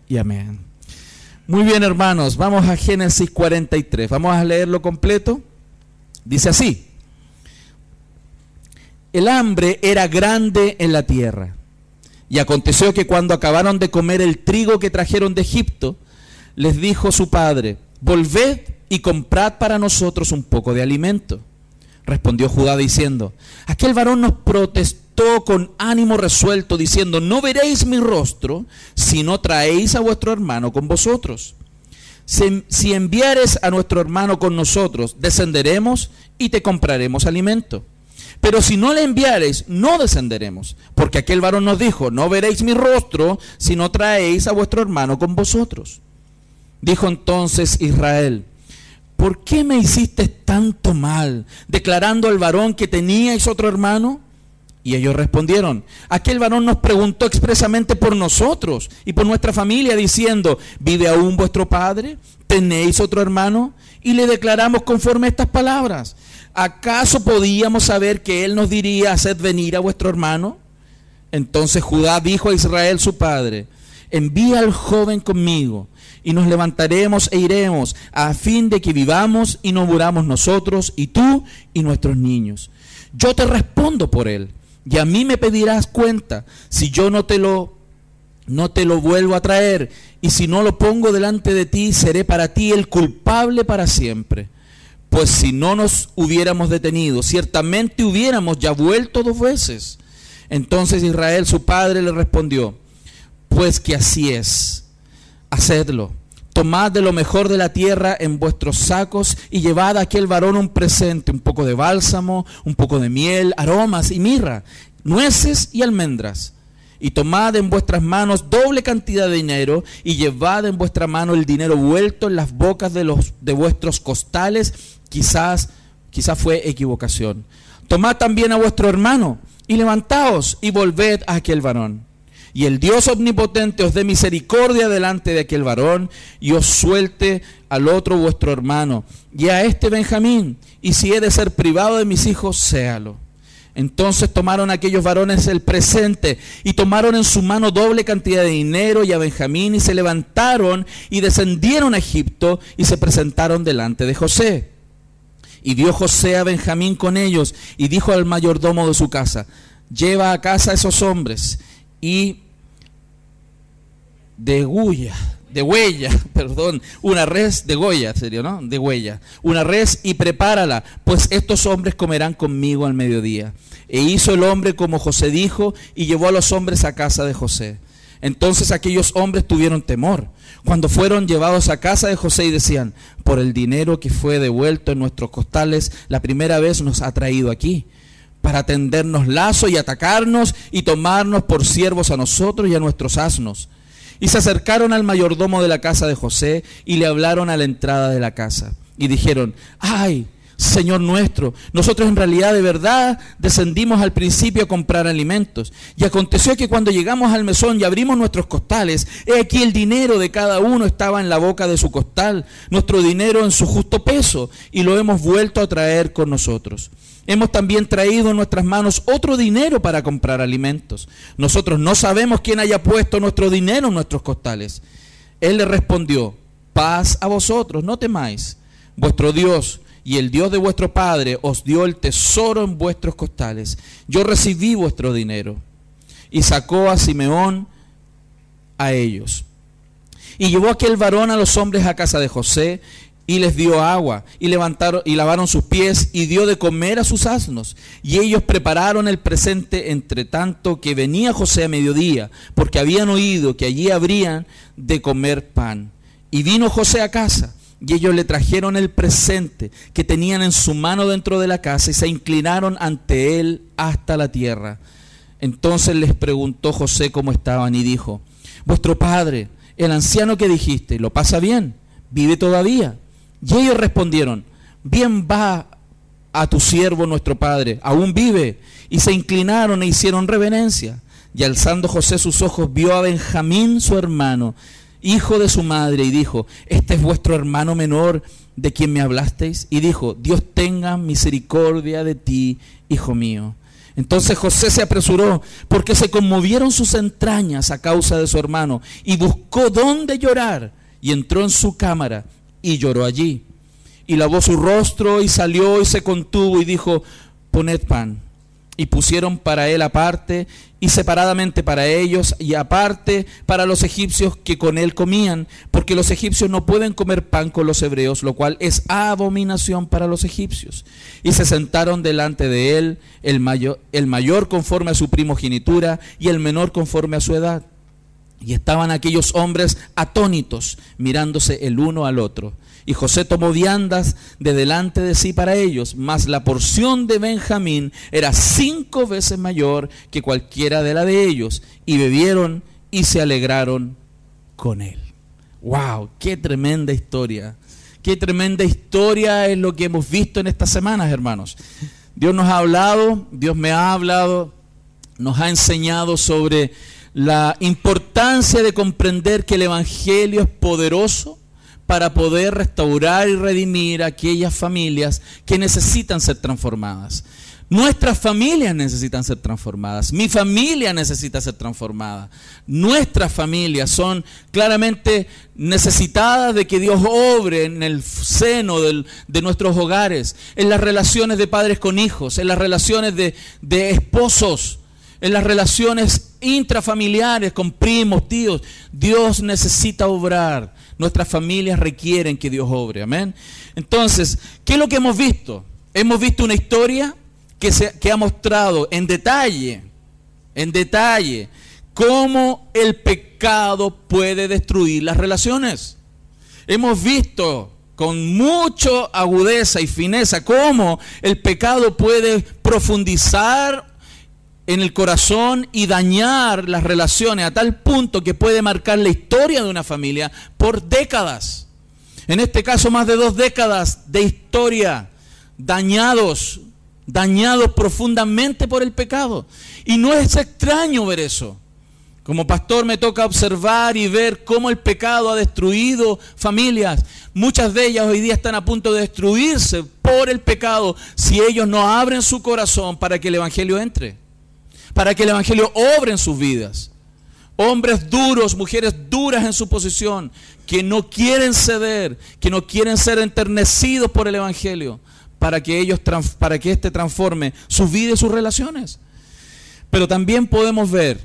y amén. Muy bien, hermanos, vamos a Génesis 43. Vamos a leerlo completo. Dice así: el hambre era grande en la tierra, y aconteció que cuando acabaron de comer el trigo que trajeron de Egipto, les dijo su padre: volved y comprad para nosotros un poco de alimento. Respondió Judá diciendo: aquel varón nos protestó con ánimo resuelto, diciendo: no veréis mi rostro si no traéis a vuestro hermano con vosotros. Si enviares a nuestro hermano con nosotros, descenderemos y te compraremos alimento. Pero si no le enviares, no descenderemos, porque aquel varón nos dijo: no veréis mi rostro si no traéis a vuestro hermano con vosotros. Dijo entonces Israel: ¿por qué me hiciste tanto mal, declarando al varón que teníais otro hermano? Y ellos respondieron: aquel varón nos preguntó expresamente por nosotros y por nuestra familia, diciendo: ¿vive aún vuestro padre? ¿Tenéis otro hermano? Y le declaramos conforme a estas palabras. ¿Acaso podíamos saber que él nos diría: haced venir a vuestro hermano? Entonces Judá dijo a Israel su padre: envía al joven conmigo, y nos levantaremos e iremos, a fin de que vivamos y no muramos nosotros, y tú y nuestros niños. Yo te respondo por él, y a mí me pedirás cuenta si yo no te lo vuelvo a traer, y si no lo pongo delante de ti, seré para ti el culpable para siempre. Pues si no nos hubiéramos detenido, ciertamente hubiéramos ya vuelto 2 veces. Entonces Israel su padre le respondió: pues que así es, hacedlo. Tomad de lo mejor de la tierra en vuestros sacos y llevad a aquel varón un presente, un poco de bálsamo, un poco de miel, aromas y mirra, nueces y almendras. Y tomad en vuestras manos doble cantidad de dinero, y llevad en vuestra mano el dinero vuelto en las bocas de vuestros costales. Quizás fue equivocación. Tomad también a vuestro hermano, y levantaos y volved a aquel varón. Y el Dios omnipotente os dé misericordia delante de aquel varón, y os suelte al otro vuestro hermano, y a este Benjamín, y si he de ser privado de mis hijos, séalo. Entonces tomaron aquellos varones el presente, y tomaron en su mano doble cantidad de dinero y a Benjamín, y se levantaron y descendieron a Egipto, y se presentaron delante de José. Y vio José a Benjamín con ellos, y dijo al mayordomo de su casa: lleva a casa a esos hombres, y degüella una res, una res, y prepárala, pues estos hombres comerán conmigo al mediodía. E hizo el hombre como José dijo, y llevó a los hombres a casa de José. Entonces aquellos hombres tuvieron temor cuando fueron llevados a casa de José, y decían: por el dinero que fue devuelto en nuestros costales la primera vez nos ha traído aquí, para tendernos lazo y atacarnos y tomarnos por siervos a nosotros y a nuestros asnos. Y se acercaron al mayordomo de la casa de José y le hablaron a la entrada de la casa. Y dijeron: ay, Señor nuestro, nosotros en realidad de verdad descendimos al principio a comprar alimentos. Y aconteció que cuando llegamos al mesón y abrimos nuestros costales, he aquí el dinero de cada uno estaba en la boca de su costal, nuestro dinero en su justo peso, y lo hemos vuelto a traer con nosotros. Hemos también traído en nuestras manos otro dinero para comprar alimentos. Nosotros no sabemos quién haya puesto nuestro dinero en nuestros costales. Él le respondió: paz a vosotros, no temáis. Vuestro Dios y el Dios de vuestro padre os dio el tesoro en vuestros costales. Yo recibí vuestro dinero. Y sacó a Simeón a ellos. Y llevó aquel varón a los hombres a casa de José, y les dio agua, y levantaron y lavaron sus pies, y dio de comer a sus asnos. Y ellos prepararon el presente, entre tanto que venía José a mediodía, porque habían oído que allí habrían de comer pan. Y vino José a casa, y ellos le trajeron el presente que tenían en su mano dentro de la casa, y se inclinaron ante él hasta la tierra. Entonces les preguntó José cómo estaban, y dijo: vuestro padre, el anciano que dijiste, ¿lo pasa bien? ¿Vive todavía? Y ellos respondieron: bien va a tu siervo nuestro padre, aún vive. Y se inclinaron e hicieron reverencia. Y alzando José sus ojos, vio a Benjamín su hermano, hijo de su madre, y dijo: este es vuestro hermano menor, de quien me hablasteis. Y dijo: Dios tenga misericordia de ti, hijo mío. Entonces José se apresuró, porque se conmovieron sus entrañas a causa de su hermano, y buscó dónde llorar, y entró en su cámara, y lloró allí. Y lavó su rostro, y salió, y se contuvo, y dijo: poned pan. Y pusieron para él aparte, y separadamente para ellos, y aparte para los egipcios que con él comían, porque los egipcios no pueden comer pan con los hebreos, lo cual es abominación para los egipcios. Y se sentaron delante de él, el mayor conforme a su primogenitura, y el menor conforme a su edad. Y estaban aquellos hombres atónitos, mirándose el uno al otro. Y José tomó viandas de delante de sí para ellos, mas la porción de Benjamín era 5 veces mayor que cualquiera de la de ellos. Y bebieron y se alegraron con él. ¡Wow! ¡Qué tremenda historia! ¡Qué tremenda historia es lo que hemos visto en estas semanas, hermanos! Dios nos ha hablado, Dios me ha hablado, nos ha enseñado sobre la importancia de comprender que el Evangelio es poderoso para poder restaurar y redimir a aquellas familias que necesitan ser transformadas. Nuestras familias necesitan ser transformadas. Mi familia necesita ser transformada. Nuestras familias son claramente necesitadas de que Dios obre en el seno de nuestros hogares, en las relaciones de padres con hijos, en las relaciones de esposos, en las relaciones intrafamiliares con primos, tíos. Dios necesita obrar. Nuestras familias requieren que Dios obre, amén. Entonces, ¿qué es lo que hemos visto? Hemos visto una historia que ha mostrado en detalle, cómo el pecado puede destruir las relaciones. Hemos visto con mucha agudeza y fineza cómo el pecado puede profundizar en el corazón y dañar las relaciones a tal punto que puede marcar la historia de una familia por décadas. En este caso, más de 2 décadas de historia, dañados profundamente por el pecado. Y no es extraño ver eso. Como pastor me toca observar y ver cómo el pecado ha destruido familias. Muchas de ellas hoy día están a punto de destruirse por el pecado si ellos no abren su corazón para que el Evangelio entre, para que el Evangelio obre en sus vidas. Hombres duros, mujeres duras en su posición, que no quieren ceder, que no quieren ser enternecidos por el Evangelio, para que éste transforme su vida y sus relaciones. Pero también podemos ver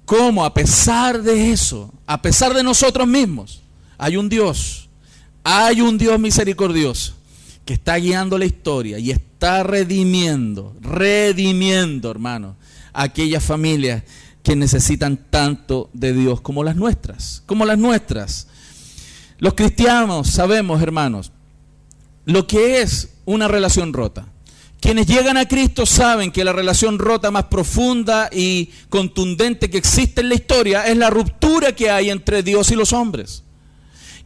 cómo a pesar de eso, a pesar de nosotros mismos, hay un Dios misericordioso que está guiando la historia y está redimiendo, hermano, aquellas familias que necesitan tanto de Dios como las nuestras. Los cristianos sabemos, hermanos, lo que es una relación rota. Quienes llegan a Cristo saben que la relación rota más profunda y contundente que existe en la historia es la ruptura que hay entre Dios y los hombres.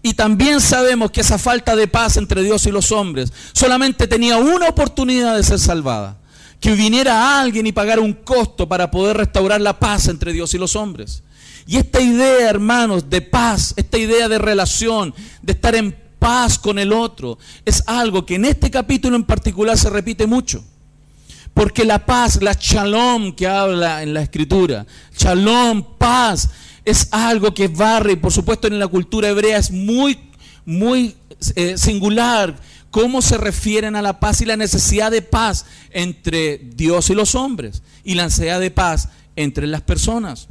Y también sabemos que esa falta de paz entre Dios y los hombres solamente tenía una oportunidad de ser salvada: que viniera alguien y pagara un costo para poder restaurar la paz entre Dios y los hombres. Y esta idea, hermanos, de paz, esta idea de relación, de estar en paz con el otro, es algo que en este capítulo en particular se repite mucho. Porque la paz, la shalom que habla en la Escritura, shalom, paz, es algo que barre, y por supuesto en la cultura hebrea es muy singular cómo se refieren a la paz y la necesidad de paz entre Dios y los hombres, y la necesidad de paz entre las personas.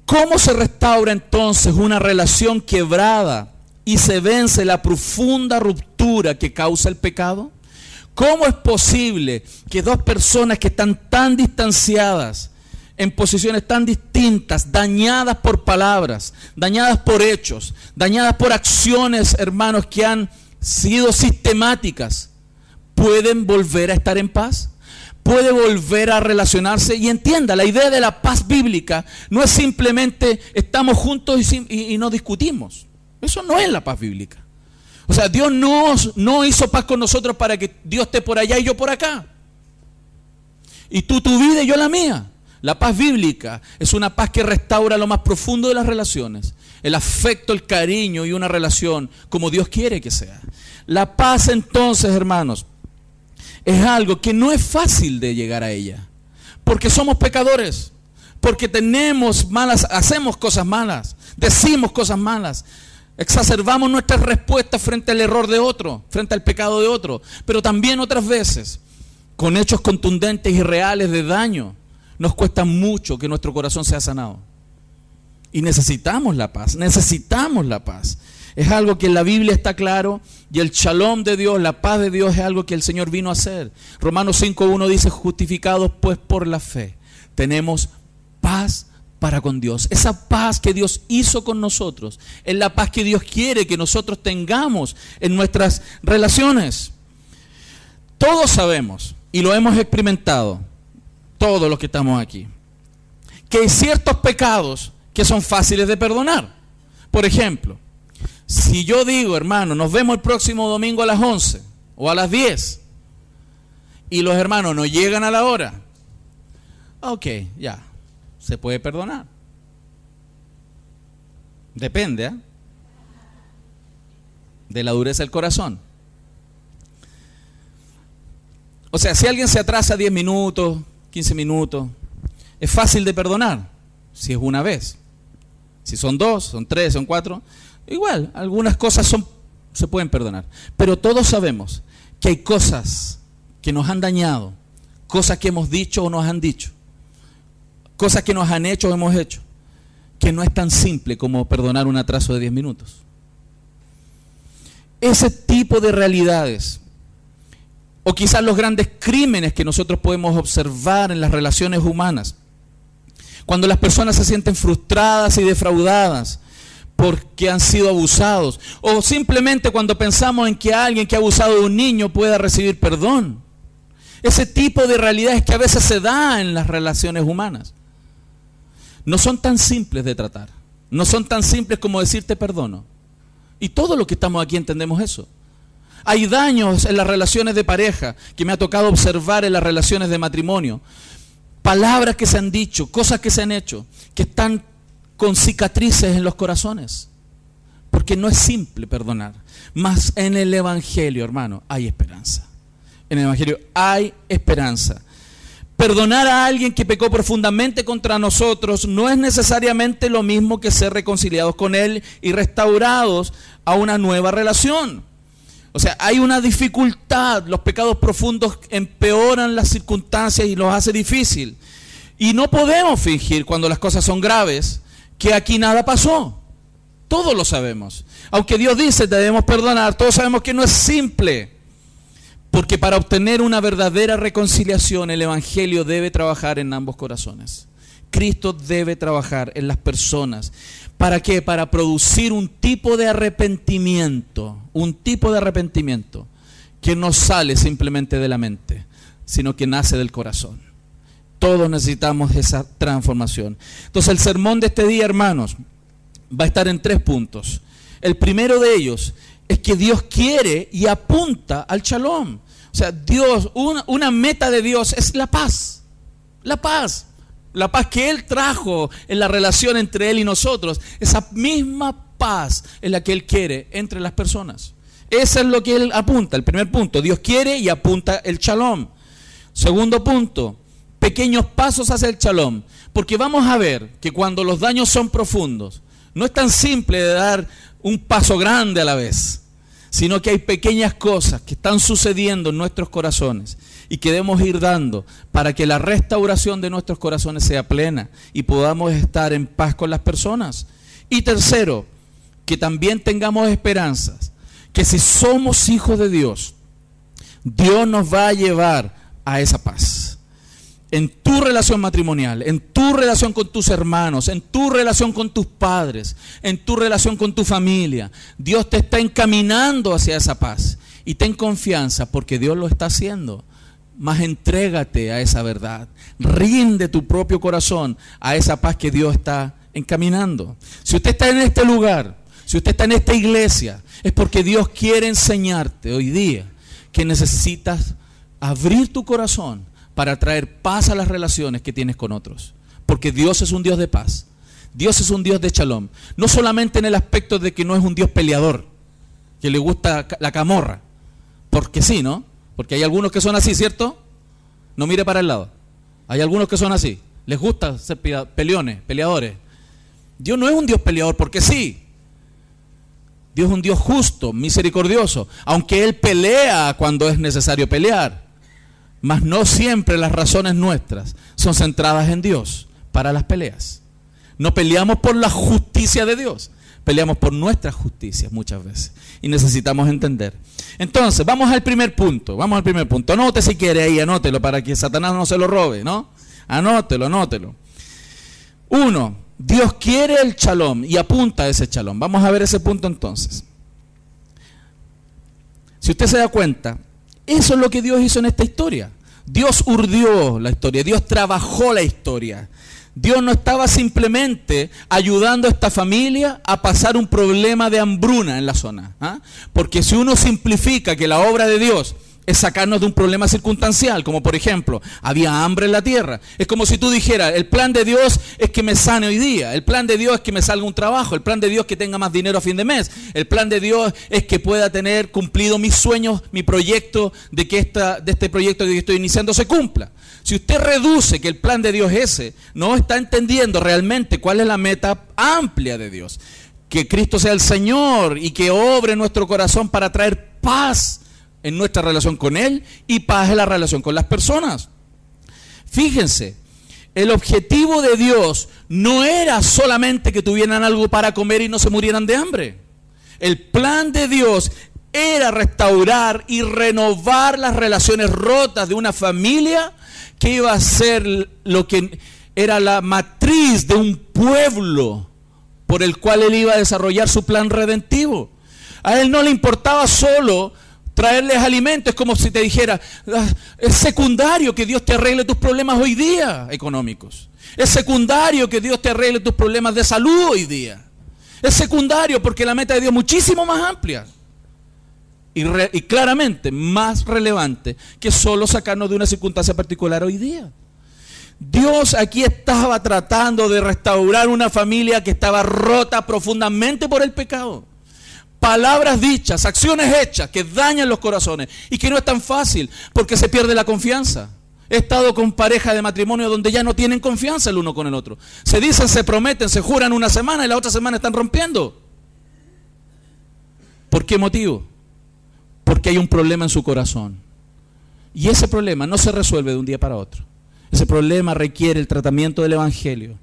¿Cómo se restaura entonces una relación quebrada y se vence la profunda ruptura que causa el pecado? ¿Cómo es posible que dos personas que están tan distanciadas, en posiciones tan distintas, dañadas por palabras, dañadas por hechos, dañadas por acciones, hermanos, que han sido sistemáticas, pueden volver a estar en paz? Puede volver a relacionarse. Y entienda, la idea de la paz bíblica no es simplemente estamos juntos y no discutimos. Eso no es la paz bíblica. O sea, Dios no hizo paz con nosotros para que Dios esté por allá y yo por acá, y tú tu vida y yo la mía. La paz bíblica es una paz que restaura lo más profundo de las relaciones, el afecto, el cariño y una relación como Dios quiere que sea. La paz entonces, hermanos, es algo que no es fácil de llegar a ella, porque somos pecadores, porque hacemos cosas malas, decimos cosas malas, exacerbamos nuestras respuestas frente al error de otro, frente al pecado de otro, pero también otras veces, con hechos contundentes y reales de daño, nos cuesta mucho que nuestro corazón sea sanado. Y necesitamos la paz, necesitamos la paz. Es algo que en la Biblia está claro, y el shalom de Dios, la paz de Dios, es algo que el Señor vino a hacer. Romanos 5:1 dice: justificados pues por la fe, tenemos paz para con Dios. Esa paz que Dios hizo con nosotros es la paz que Dios quiere que nosotros tengamos en nuestras relaciones. Todos sabemos, y lo hemos experimentado, todos los que estamos aquí, que hay ciertos pecados que son fáciles de perdonar. Por ejemplo, si yo digo, hermano, nos vemos el próximo domingo a las 11 o a las 10, y los hermanos no llegan a la hora, ok, ya, se puede perdonar. Depende, de la dureza del corazón. O sea, si alguien se atrasa 10 minutos, 15 minutos, es fácil de perdonar, si es una vez. Si son 2, son 3, son 4, igual, algunas cosas se pueden perdonar. Pero todos sabemos que hay cosas que nos han dañado, cosas que hemos dicho o nos han dicho, cosas que nos han hecho o hemos hecho, que no es tan simple como perdonar un atraso de 10 minutos. Ese tipo de realidades, o quizás los grandes crímenes que nosotros podemos observar en las relaciones humanas, cuando las personas se sienten frustradas y defraudadas porque han sido abusados, o simplemente cuando pensamos en que alguien que ha abusado de un niño pueda recibir perdón. Ese tipo de realidades que a veces se da en las relaciones humanas no son tan simples de tratar, no son tan simples como decirte perdono. Y todos los que estamos aquí entendemos eso. Hay daños en las relaciones de pareja que me ha tocado observar en las relaciones de matrimonio. Palabras que se han dicho, cosas que se han hecho, que están con cicatrices en los corazones. Porque no es simple perdonar. Mas en el Evangelio, hermano, hay esperanza. En el Evangelio hay esperanza. Perdonar a alguien que pecó profundamente contra nosotros no es necesariamente lo mismo que ser reconciliados con él y restaurados a una nueva relación. O sea, hay una dificultad, los pecados profundos empeoran las circunstancias y los hace difícil. Y no podemos fingir cuando las cosas son graves que aquí nada pasó. Todos lo sabemos. Aunque Dios dice debemos perdonar, todos sabemos que no es simple. Porque para obtener una verdadera reconciliación, el Evangelio debe trabajar en ambos corazones. Cristo debe trabajar en las personas. ¿Para qué? Para producir un tipo de arrepentimiento que no sale simplemente de la mente, sino que nace del corazón. Todos necesitamos esa transformación. Entonces el sermón de este día, hermanos, va a estar en 3 puntos. El primero de ellos es que Dios quiere y apunta al shalom. O sea, Dios, una meta de Dios es la paz. La paz. La paz que Él trajo en la relación entre Él y nosotros. Esa misma paz es la que Él quiere entre las personas. Eso es lo que Él apunta. El primer punto, Dios quiere y apunta el shalom. Segundo punto, pequeños pasos hacia el shalom. Porque vamos a ver que cuando los daños son profundos, no es tan simple de dar un paso grande a la vez, sino que hay pequeñas cosas que están sucediendo en nuestros corazones y que debemos ir dando para que la restauración de nuestros corazones sea plena y podamos estar en paz con las personas. Y tercero, que también tengamos esperanzas, que si somos hijos de Dios, Dios nos va a llevar a esa paz. En tu relación matrimonial, en tu relación con tus hermanos, en tu relación con tus padres, en tu relación con tu familia, Dios te está encaminando hacia esa paz. Y ten confianza porque Dios lo está haciendo. Mas entrégate a esa verdad. Rinde tu propio corazón a esa paz que Dios está encaminando. Si usted está en este lugar, si usted está en esta iglesia, es porque Dios quiere enseñarte hoy día que necesitas abrir tu corazón para traer paz a las relaciones que tienes con otros. Porque Dios es un Dios de paz. Dios es un Dios de shalom. No solamente en el aspecto de que no es un Dios peleador, que le gusta la camorra, porque sí, ¿no? Porque hay algunos que son así, ¿cierto? No mire para el lado. Hay algunos que son así. Les gusta ser peleadores. Dios no es un Dios peleador porque sí. Dios es un Dios justo, misericordioso. Aunque Él pelea cuando es necesario pelear. Mas no siempre las razones nuestras son centradas en Dios para las peleas. No peleamos por la justicia de Dios. Peleamos por nuestra justicia muchas veces. Y necesitamos entender. Entonces, vamos al primer punto. Anote si quiere ahí, anótelo para que Satanás no se lo robe, ¿no? Anótelo. 1. Dios quiere el shalom y apunta a ese shalom. Vamos a ver ese punto entonces. Si usted se da cuenta, eso es lo que Dios hizo en esta historia. Dios urdió la historia, Dios trabajó la historia. Dios no estaba simplemente ayudando a esta familia a pasar un problema de hambruna en la zona. Porque si uno simplifica que la obra de Dios es sacarnos de un problema circunstancial, como por ejemplo, había hambre en la tierra. Es como si tú dijeras, el plan de Dios es que me sane hoy día, el plan de Dios es que me salga un trabajo, el plan de Dios es que tenga más dinero a fin de mes, el plan de Dios es que pueda tener cumplido mis sueños, mi proyecto, de que este proyecto que estoy iniciando se cumpla. Si usted reduce que el plan de Dios es ese, no está entendiendo realmente cuál es la meta amplia de Dios. Que Cristo sea el Señor y que obre en nuestro corazón para traer paz en nuestra relación con Él y paz en la relación con las personas. Fíjense, el objetivo de Dios no era solamente que tuvieran algo para comer y no se murieran de hambre. El plan de Dios era restaurar y renovar las relaciones rotas de una familia que iba a ser lo que era la matriz de un pueblo por el cual Él iba a desarrollar su plan redentivo. A Él no le importaba solo traerles alimento. Es como si te dijera, es secundario que Dios te arregle tus problemas hoy día económicos. Es secundario que Dios te arregle tus problemas de salud hoy día. Es secundario porque la meta de Dios es muchísimo más amplia. Y claramente más relevante que solo sacarnos de una circunstancia particular hoy día. Dios aquí estaba tratando de restaurar una familia que estaba rota profundamente por el pecado. Palabras dichas, acciones hechas que dañan los corazones y que no es tan fácil porque se pierde la confianza. He estado con parejas de matrimonio donde ya no tienen confianza el uno con el otro. Se dicen, se prometen, se juran una semana y la otra semana están rompiendo. ¿Por qué motivo? Porque hay un problema en su corazón. Y ese problema no se resuelve de un día para otro. Ese problema requiere el tratamiento del Evangelio.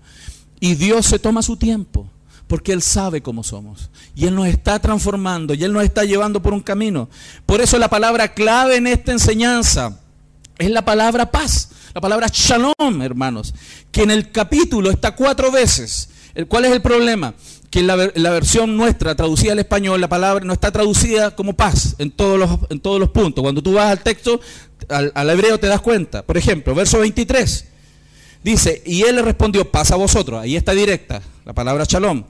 Y Dios se toma su tiempo, porque Él sabe cómo somos. Y Él nos está transformando, y Él nos está llevando por un camino. Por eso la palabra clave en esta enseñanza es la palabra paz, la palabra shalom, hermanos, que en el capítulo está 4 veces. ¿Cuál es el problema? Que en la versión nuestra, traducida al español, la palabra no está traducida como paz en todos los puntos. Cuando tú vas al texto, al hebreo te das cuenta. Por ejemplo, verso 23, dice, y él le respondió, paz a vosotros. Ahí está directa la palabra shalom.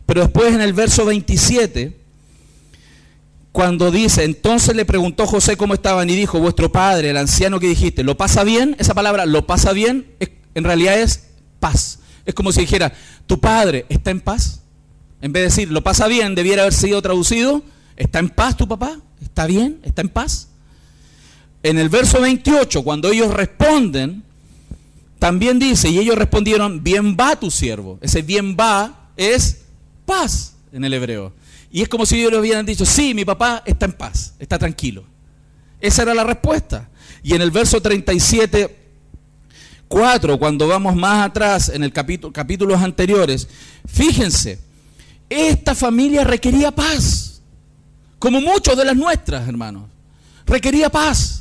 Pero después en el verso 27, cuando dice, entonces le preguntó José cómo estaban y dijo, vuestro padre, el anciano que dijiste, ¿lo pasa bien? Esa palabra, lo pasa bien, en realidad es paz. Es como si dijera, tu padre está en paz. En vez de decir, lo pasa bien, debiera haber sido traducido, ¿está en paz tu papá? ¿Está bien? ¿Está en paz? En el verso 28, cuando ellos responden, también dice, y ellos respondieron, bien va tu siervo. Ese bien va es paz en el hebreo. Y es como si ellos le hubieran dicho, sí, mi papá está en paz, está tranquilo. Esa era la respuesta. Y en el verso 37, 4, cuando vamos más atrás en el capítulos anteriores, fíjense, esta familia requería paz, como muchos de las nuestras, hermanos. Requería paz.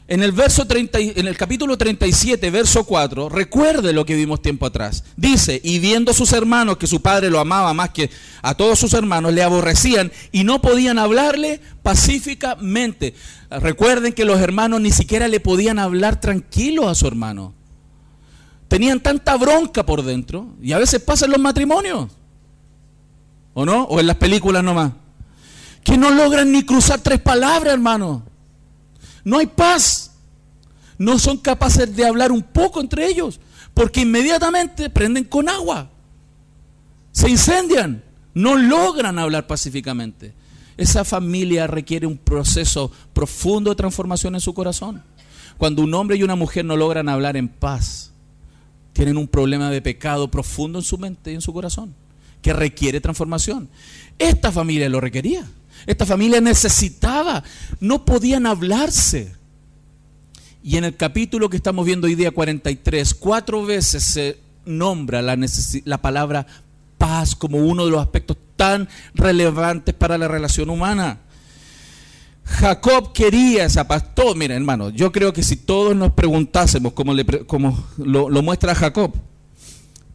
En el capítulo 37, verso 4, recuerde lo que vimos tiempo atrás. Dice, y viendo sus hermanos que su padre lo amaba más que a todos sus hermanos, le aborrecían y no podían hablarle pacíficamente. Recuerden que los hermanos ni siquiera le podían hablar tranquilos a su hermano. Tenían tanta bronca por dentro, y a veces pasa en los matrimonios. ¿O no? ¿O en las películas nomás? Que no logran ni cruzar 3 palabras, hermano. No hay paz. No son capaces de hablar un poco entre ellos, porque inmediatamente prenden con agua. Se incendian. No logran hablar pacíficamente. esa familia requiere un proceso profundo de transformación en su corazón. Cuando un hombre y una mujer no logran hablar en paz, tienen un problema de pecado profundo en su mente y en su corazón, que requiere transformación. Esta familia lo requería. Esta familia necesitaba, no podían hablarse. Y en el capítulo que estamos viendo hoy día, 43, 4 veces se nombra la palabra paz como uno de los aspectos tan relevantes para la relación humana. Jacob quería esa paz. Todo, miren, hermano, yo creo que si todos nos preguntásemos como lo muestra Jacob,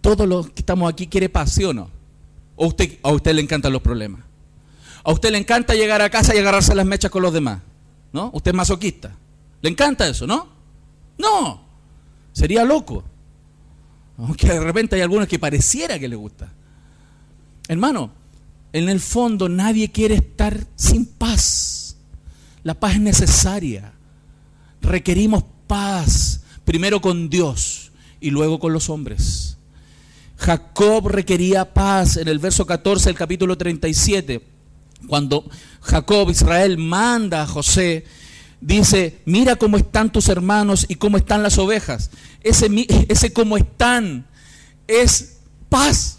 todos los que estamos aquí quiere paz, ¿sí o no? ¿O a usted le encantan los problemas? ¿A usted le encanta llegar a casa y agarrarse las mechas con los demás? ¿No? ¿Usted es masoquista? ¿Le encanta eso, no? No, sería loco. Aunque de repente hay algunos que pareciera que le gusta. Hermano, en el fondo nadie quiere estar sin paz. La paz es necesaria. Requerimos paz, primero con Dios y luego con los hombres. Jacob requería paz. En el verso 14 del capítulo 37, cuando Jacob, Israel, manda a José, dice: mira cómo están tus hermanos y cómo están las ovejas. Ese cómo están es paz.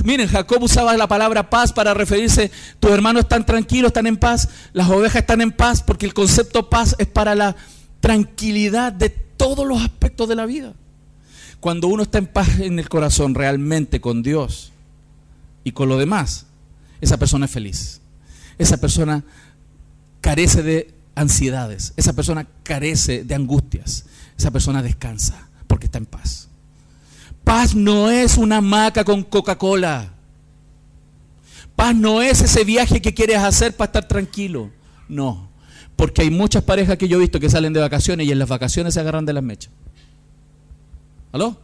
Miren, Jacob usaba la palabra paz para referirse: tus hermanos están tranquilos, están en paz, las ovejas están en paz, porque el concepto paz es para la tranquilidad de todos los aspectos de la vida. Cuando uno está en paz en el corazón realmente con Dios y con lo demás, esa persona es feliz. Esa persona carece de ansiedades, esa persona carece de angustias, esa persona descansa porque está en paz. Paz no es una hamaca con Coca-Cola. Paz no es ese viaje que quieres hacer para estar tranquilo. No, porque hay muchas parejas que yo he visto que salen de vacaciones y en las vacaciones se agarran de las mechas. ¿Aló?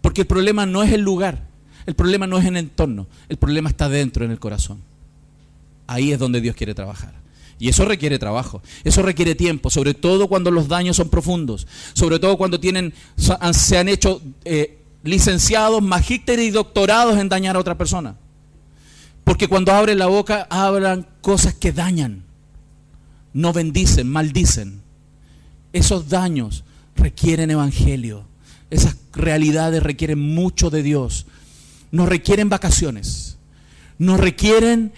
Porque el problema no es el lugar, el problema no es en el entorno, el problema está dentro, en el corazón. Ahí es donde Dios quiere trabajar. Y eso requiere trabajo, eso requiere tiempo, sobre todo cuando los daños son profundos, sobre todo cuando se han hecho licenciados, magísteres y doctorados en dañar a otra persona. Porque cuando abren la boca, hablan cosas que dañan, no bendicen, maldicen. Esos daños requieren evangelio, esas realidades requieren mucho de Dios, no requieren vacaciones. No requieren,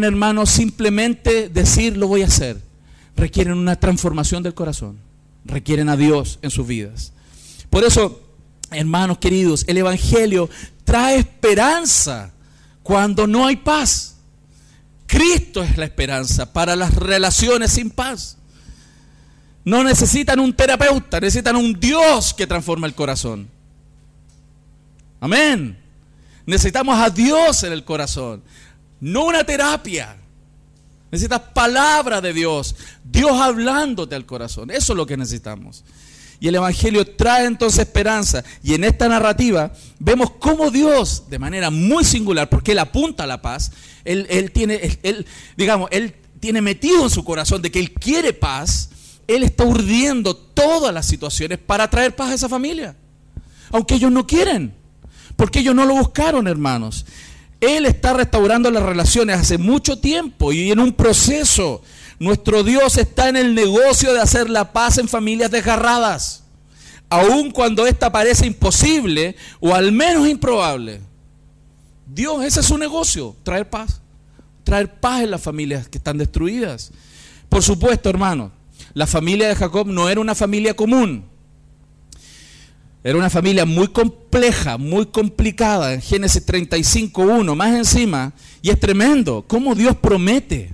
hermanos, simplemente decir lo voy a hacer. Requieren una transformación del corazón. Requieren a Dios en sus vidas. Por eso, hermanos queridos, el evangelio trae esperanza cuando no hay paz. Cristo es la esperanza para las relaciones sin paz. No necesitan un terapeuta, necesitan un Dios que transforma el corazón. Amén. Necesitamos a Dios en el corazón, no una terapia. Necesitas palabra de Dios, Dios hablándote al corazón. Eso es lo que necesitamos. Y el evangelio trae entonces esperanza. Y en esta narrativa vemos cómo Dios, de manera muy singular, porque Él apunta a la paz, Él tiene metido en su corazón de que Él quiere paz. Él está urdiendo todas las situaciones para traer paz a esa familia, aunque ellos no quieren. Porque ellos no lo buscaron, hermanos. Él está restaurando las relaciones hace mucho tiempo y en un proceso. Nuestro Dios está en el negocio de hacer la paz en familias desgarradas, aun cuando esta parece imposible o al menos improbable. Dios, ese es su negocio, traer paz en las familias que están destruidas. Por supuesto, hermanos, la familia de Jacob no era una familia común. Era una familia muy compleja, muy complicada. En Génesis 35:1, más encima, y es tremendo, cómo Dios promete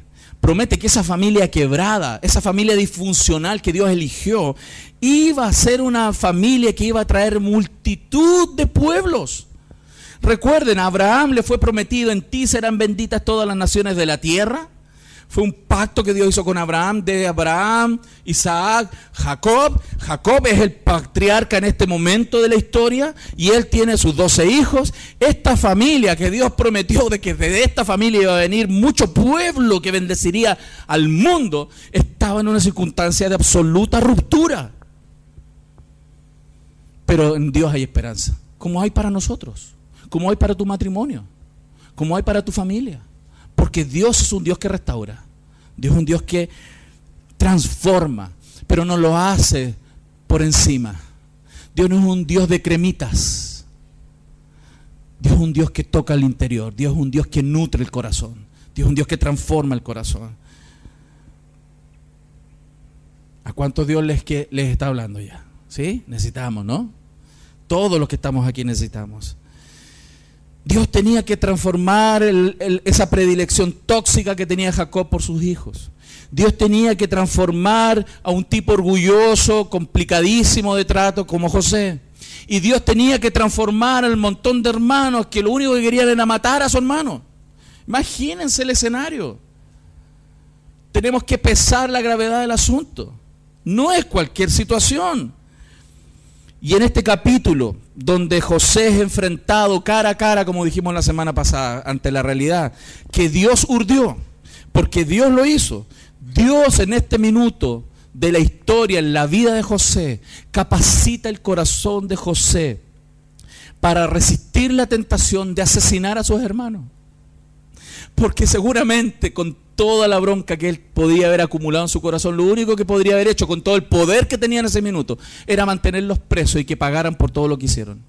que esa familia quebrada, esa familia disfuncional que Dios eligió, iba a ser una familia que iba a traer multitud de pueblos. Recuerden, a Abraham le fue prometido: en ti serán benditas todas las naciones de la tierra. Fue un pacto que Dios hizo con Abraham, de Abraham, Isaac, Jacob. Jacob es el patriarca en este momento de la historia y él tiene sus 12 hijos. Esta familia que Dios prometió de que de esta familia iba a venir mucho pueblo que bendeciría al mundo, estaba en una circunstancia de absoluta ruptura. Pero en Dios hay esperanza, como hay para nosotros, como hay para tu matrimonio, como hay para tu familia. Porque Dios es un Dios que restaura. Dios es un Dios que transforma, pero no lo hace por encima. Dios no es un Dios de cremitas. Dios es un Dios que toca el interior. Dios es un Dios que nutre el corazón. Dios es un Dios que transforma el corazón. ¿A cuántos Dios les está hablando ya? ¿Sí? Necesitamos, ¿no? Todos los que estamos aquí necesitamos. Dios tenía que transformar esa predilección tóxica que tenía Jacob por sus hijos. Dios tenía que transformar a un tipo orgulloso, complicadísimo de trato como José. Y Dios tenía que transformar al montón de hermanos que lo único que querían era matar a su hermano. Imagínense el escenario. Tenemos que pesar la gravedad del asunto. No es cualquier situación. Y en este capítulo, donde José es enfrentado cara a cara, como dijimos la semana pasada, ante la realidad, que Dios urdió, porque Dios lo hizo. Dios en este minuto de la historia, en la vida de José, capacita el corazón de José para resistir la tentación de asesinar a sus hermanos. Porque seguramente con toda la bronca que él podía haber acumulado en su corazón, lo único que podría haber hecho con todo el poder que tenía en ese minuto era mantenerlos presos y que pagaran por todo lo que hicieron.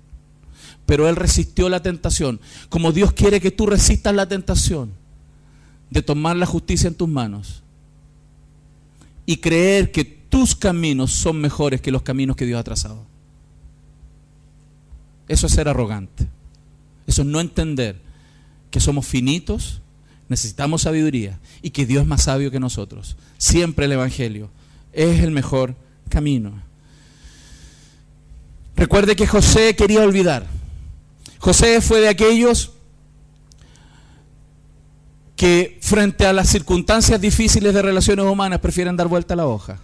Pero él resistió la tentación, como Dios quiere que tú resistas la tentación de tomar la justicia en tus manos y creer que tus caminos son mejores que los caminos que Dios ha trazado. Eso es ser arrogante. Eso es no entender que somos finitos, necesitamos sabiduría y que Dios es más sabio que nosotros. Siempre el Evangelio es el mejor camino. Recuerde que José quería olvidar. José fue de aquellos que frente a las circunstancias difíciles de relaciones humanas prefieren dar vuelta a la hoja.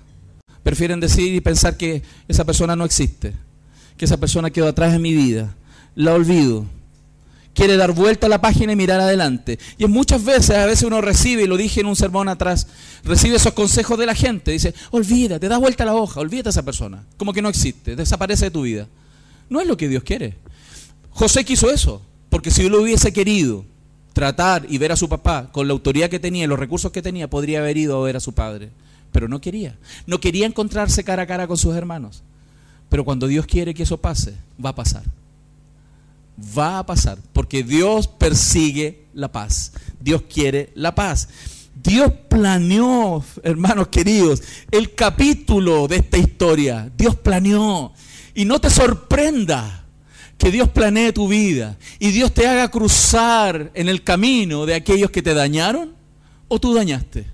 Prefieren decir y pensar que esa persona no existe, que esa persona quedó atrás en mi vida, la olvido. Quiere dar vuelta a la página y mirar adelante. Y muchas veces, a veces uno recibe, y lo dije en un sermón atrás, recibe esos consejos de la gente. Dice, olvídate, da vuelta a la hoja, olvídate a esa persona. Como que no existe, desaparece de tu vida. No es lo que Dios quiere. José quiso eso, porque si él lo hubiese querido tratar y ver a su papá con la autoridad que tenía y los recursos que tenía, podría haber ido a ver a su padre. Pero no quería. No quería encontrarse cara a cara con sus hermanos. Pero cuando Dios quiere que eso pase, va a pasar. Va a pasar, porque Dios persigue la paz. Dios quiere la paz. Dios planeó, hermanos queridos, el capítulo de esta historia. Dios planeó. Y no te sorprenda que Dios planee tu vida y Dios te haga cruzar en el camino de aquellos que te dañaron o tú dañaste.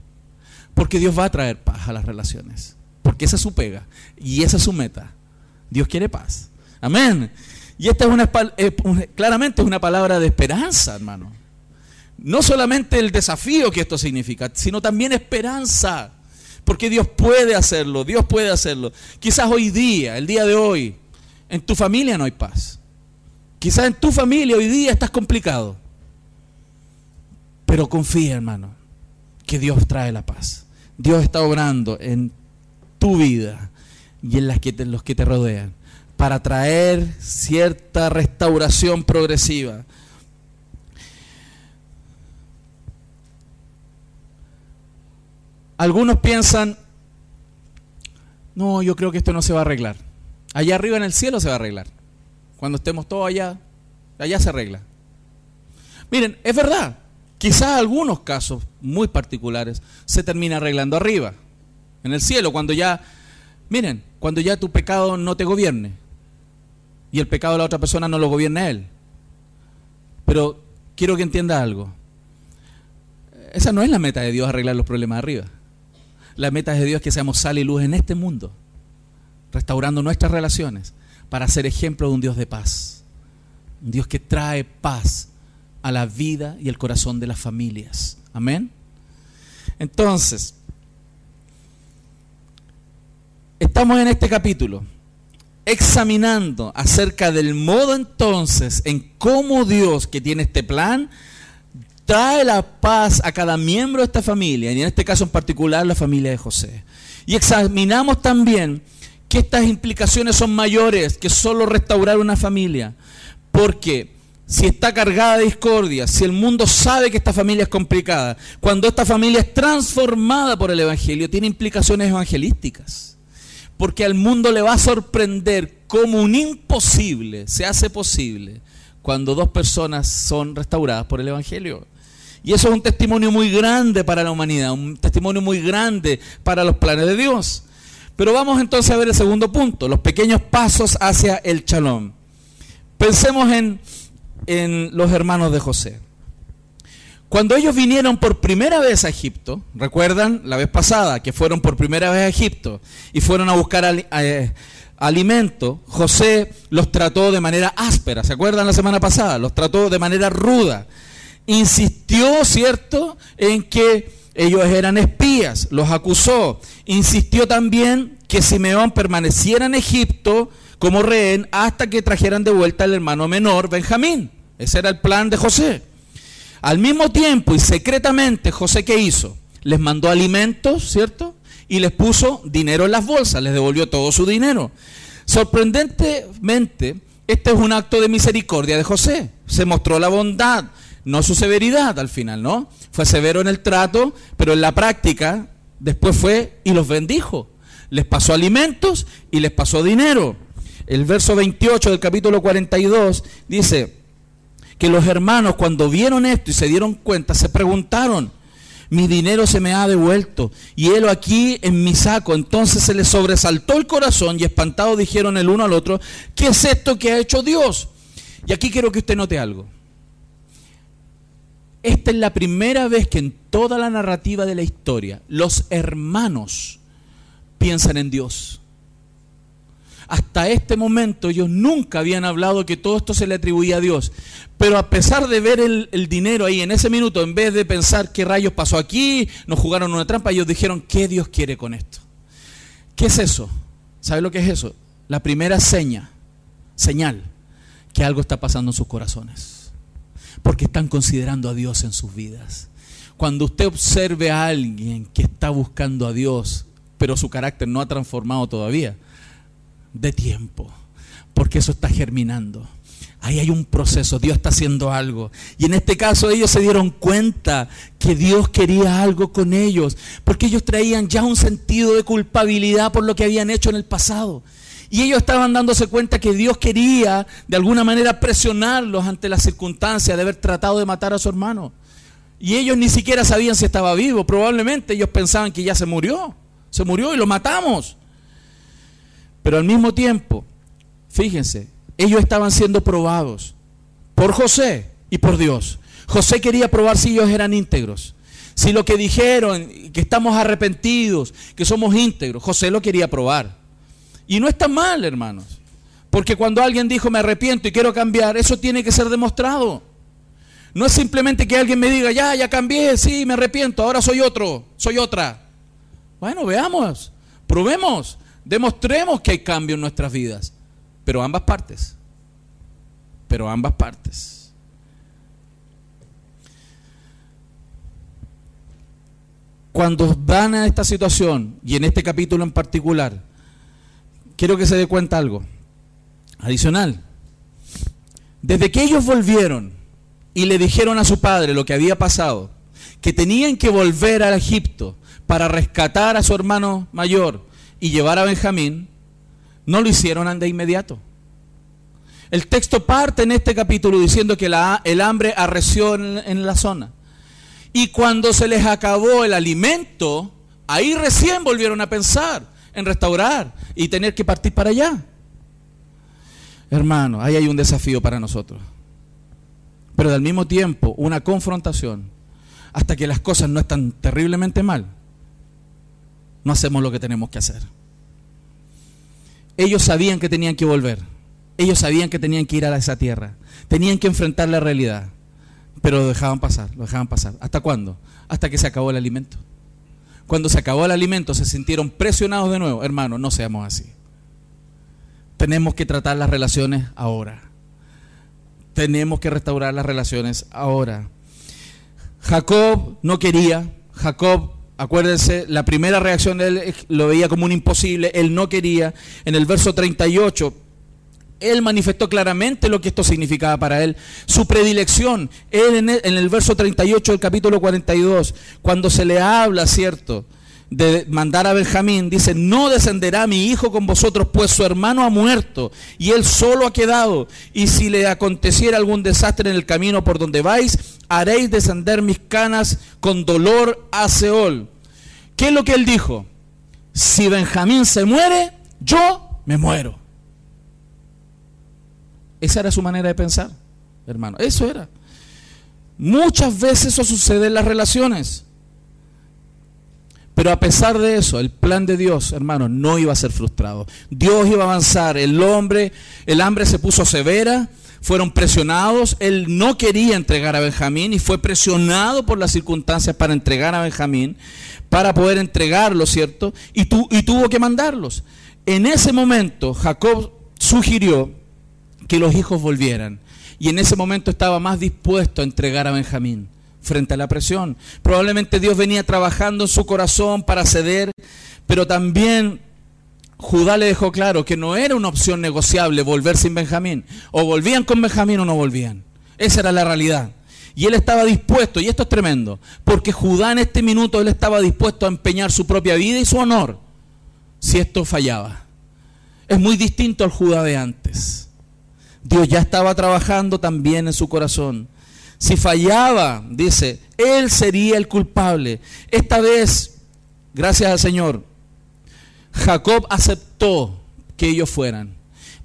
Porque Dios va a traer paz a las relaciones. Porque esa es su pega y esa es su meta. Dios quiere paz. Amén. Y esta es claramente es una palabra de esperanza, hermano. No solamente el desafío que esto significa, sino también esperanza. Porque Dios puede hacerlo, Dios puede hacerlo. Quizás hoy día, el día de hoy, en tu familia no hay paz. Quizás en tu familia hoy día estás complicado. Pero confía, hermano, que Dios trae la paz. Dios está obrando en tu vida y en los que te rodean, para traer cierta restauración progresiva. Algunos piensan, no, yo creo que esto no se va a arreglar. Allá arriba en el cielo se va a arreglar. Cuando estemos todos allá se arregla. Miren, es verdad, quizás algunos casos muy particulares se termina arreglando arriba, en el cielo, cuando ya tu pecado no te gobierne. Y el pecado de la otra persona no lo gobierna él. Pero quiero que entienda algo. Esa no es la meta de Dios, arreglar los problemas de arriba. La meta de Dios es que seamos sal y luz en este mundo, restaurando nuestras relaciones para ser ejemplo de un Dios de paz. Un Dios que trae paz a la vida y el corazón de las familias. Amén. Entonces, estamos en este capítulo examinando acerca del modo entonces en cómo Dios, que tiene este plan, trae la paz a cada miembro de esta familia, y en este caso en particular la familia de José. Y examinamos también que estas implicaciones son mayores que solo restaurar una familia, porque si está cargada de discordia, si el mundo sabe que esta familia es complicada, cuando esta familia es transformada por el Evangelio, tiene implicaciones evangelísticas. Porque al mundo le va a sorprender cómo un imposible se hace posible cuando dos personas son restauradas por el Evangelio. Y eso es un testimonio muy grande para la humanidad, un testimonio muy grande para los planes de Dios. Pero vamos entonces a ver el segundo punto, los pequeños pasos hacia el shalom. Pensemos en los hermanos de José. Cuando ellos vinieron por primera vez a Egipto, ¿recuerdan la vez pasada que fueron por primera vez a Egipto y fueron a buscar alimento? José los trató de manera áspera, ¿se acuerdan la semana pasada? Los trató de manera ruda. Insistió, ¿cierto?, en que ellos eran espías, los acusó. Insistió también que Simeón permaneciera en Egipto como rehén hasta que trajeran de vuelta al hermano menor, Benjamín. Ese era el plan de José. Al mismo tiempo y secretamente, José, ¿qué hizo? Les mandó alimentos, ¿cierto? Y les puso dinero en las bolsas, les devolvió todo su dinero. Sorprendentemente, este es un acto de misericordia de José. Se mostró la bondad, no su severidad al final, ¿no? Fue severo en el trato, pero en la práctica después fue y los bendijo. Les pasó alimentos y les pasó dinero. El verso 28 del capítulo 42 dice que los hermanos, cuando vieron esto y se dieron cuenta, se preguntaron: mi dinero se me ha devuelto y helo aquí en mi saco. Entonces se les sobresaltó el corazón y espantados dijeron el uno al otro: ¿qué es esto que ha hecho Dios? Y aquí quiero que usted note algo. Esta es la primera vez que en toda la narrativa de la historia los hermanos piensan en Dios. Hasta este momento ellos nunca habían hablado que todo esto se le atribuía a Dios. Pero a pesar de ver el dinero ahí en ese minuto, en vez de pensar qué rayos pasó aquí, nos jugaron una trampa, ellos dijeron: ¿qué Dios quiere con esto? ¿Qué es eso? ¿Sabe lo que es eso? La primera señal que algo está pasando en sus corazones. Porque están considerando a Dios en sus vidas. Cuando usted observe a alguien que está buscando a Dios, pero su carácter no ha transformado todavía, de tiempo, porque eso está germinando. Ahí hay un proceso, Dios está haciendo algo. Y en este caso ellos se dieron cuenta que Dios quería algo con ellos, porque ellos traían ya un sentido de culpabilidad por lo que habían hecho en el pasado. Y ellos estaban dándose cuenta que Dios quería de alguna manera presionarlos ante las circunstancias de haber tratado de matar a su hermano. Y ellos ni siquiera sabían si estaba vivo. Probablemente ellos pensaban que ya se murió y lo matamos. Pero al mismo tiempo, fíjense, ellos estaban siendo probados por José y por Dios. José quería probar si ellos eran íntegros, si lo que dijeron, que estamos arrepentidos, que somos íntegros. José lo quería probar. Y no está mal, hermanos, porque cuando alguien dijo me arrepiento y quiero cambiar, eso tiene que ser demostrado. No es simplemente que alguien me diga ya cambié, sí, me arrepiento, ahora soy otro, soy otra. Bueno, veamos, probemos. Demostremos que hay cambio en nuestras vidas, pero ambas partes. Cuando van a esta situación, y en este capítulo en particular, quiero que se dé cuenta algo adicional. Desde que ellos volvieron y le dijeron a su padre lo que había pasado, que tenían que volver a Egipto para rescatar a su hermano mayor y llevar a Benjamín, no lo hicieron de inmediato. El texto parte en este capítulo diciendo que el hambre arreció en la zona. Y cuando se les acabó el alimento, ahí recién volvieron a pensar en restaurar y tener que partir para allá. Hermano, ahí hay un desafío para nosotros. Pero al mismo tiempo, una confrontación. Hasta que las cosas no están terriblemente mal, no hacemos lo que tenemos que hacer. Ellos sabían que tenían que volver. Ellos sabían que tenían que ir a esa tierra. Tenían que enfrentar la realidad. Pero lo dejaban pasar. ¿Hasta cuándo? Hasta que se acabó el alimento. Cuando se acabó el alimento se sintieron presionados de nuevo. Hermano, no seamos así. Tenemos que tratar las relaciones ahora. Tenemos que restaurar las relaciones ahora. Jacob no quería. Jacob, acuérdense, la primera reacción de él lo veía como un imposible. Él no quería. En el verso 38 Él manifestó claramente lo que esto significaba para él. Su predilección, él en el verso 38 del capítulo 42, cuando se le habla, ¿cierto?, de mandar a Benjamín, dice: no descenderá mi hijo con vosotros, pues su hermano ha muerto y él solo ha quedado, y si le aconteciera algún desastre en el camino por donde vais, haréis descender mis canas con dolor a Seol. ¿Qué es lo que él dijo? Si Benjamín se muere, yo me muero. Esa era su manera de pensar, hermano. Eso era. Muchas veces eso sucede en las relaciones. Pero a pesar de eso, el plan de Dios, hermanos, no iba a ser frustrado. Dios iba a avanzar. El hambre se puso severa, fueron presionados. Él no quería entregar a Benjamín y fue presionado por las circunstancias para entregar a Benjamín, para poder entregarlo, ¿cierto? Y tuvo que mandarlos. En ese momento, Jacob sugirió que los hijos volvieran. Y en ese momento estaba más dispuesto a entregar a Benjamín frente a la presión. Probablemente Dios venía trabajando en su corazón para ceder, pero también Judá le dejó claro que no era una opción negociable volver sin Benjamín. O volvían con Benjamín o no volvían. Esa era la realidad. Y él estaba dispuesto, y esto es tremendo, porque Judá en este minuto él estaba dispuesto a empeñar su propia vida y su honor si esto fallaba. Es muy distinto al Judá de antes. Dios ya estaba trabajando también en su corazón. Si fallaba, dice, él sería el culpable. Esta vez, gracias al Señor, Jacob aceptó que ellos fueran.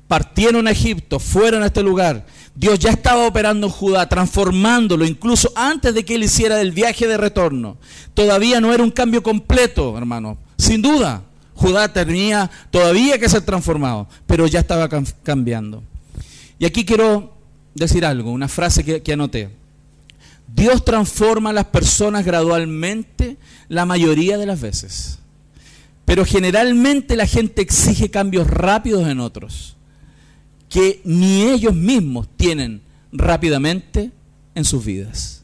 Partieron a Egipto, fueron a este lugar. Dios ya estaba operando en Judá, transformándolo, incluso antes de que él hiciera el viaje de retorno. Todavía no era un cambio completo, hermano. Sin duda, Judá tenía todavía que ser transformado, pero ya estaba cambiando. Y aquí quiero decir algo, una frase que anoté. Dios transforma a las personas gradualmente la mayoría de las veces, pero generalmente la gente exige cambios rápidos en otros que ni ellos mismos tienen rápidamente en sus vidas.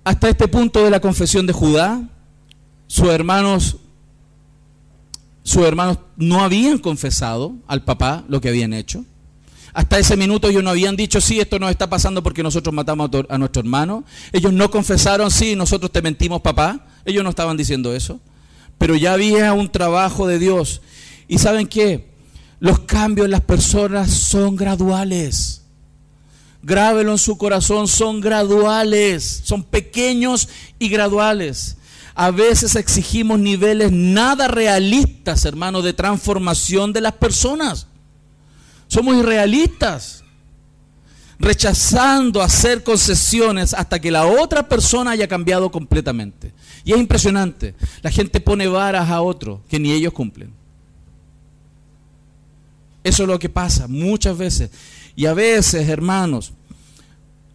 Hasta este punto de la confesión de Judá, sus hermanos no habían confesado al papá lo que habían hecho. Hasta ese minuto ellos no habían dicho: sí, esto nos está pasando porque nosotros matamos a nuestro hermano. Ellos no confesaron: sí, nosotros te mentimos, papá. Ellos no estaban diciendo eso. Pero ya había un trabajo de Dios. ¿Y saben qué? Los cambios en las personas son graduales. Grábelo en su corazón, son graduales. Son pequeños y graduales. A veces exigimos niveles nada realistas, hermanos, de transformación de las personas. Somos irrealistas, rechazando hacer concesiones hasta que la otra persona haya cambiado completamente. Y es impresionante, la gente pone varas a otros que ni ellos cumplen. Eso es lo que pasa muchas veces. Y a veces, hermanos,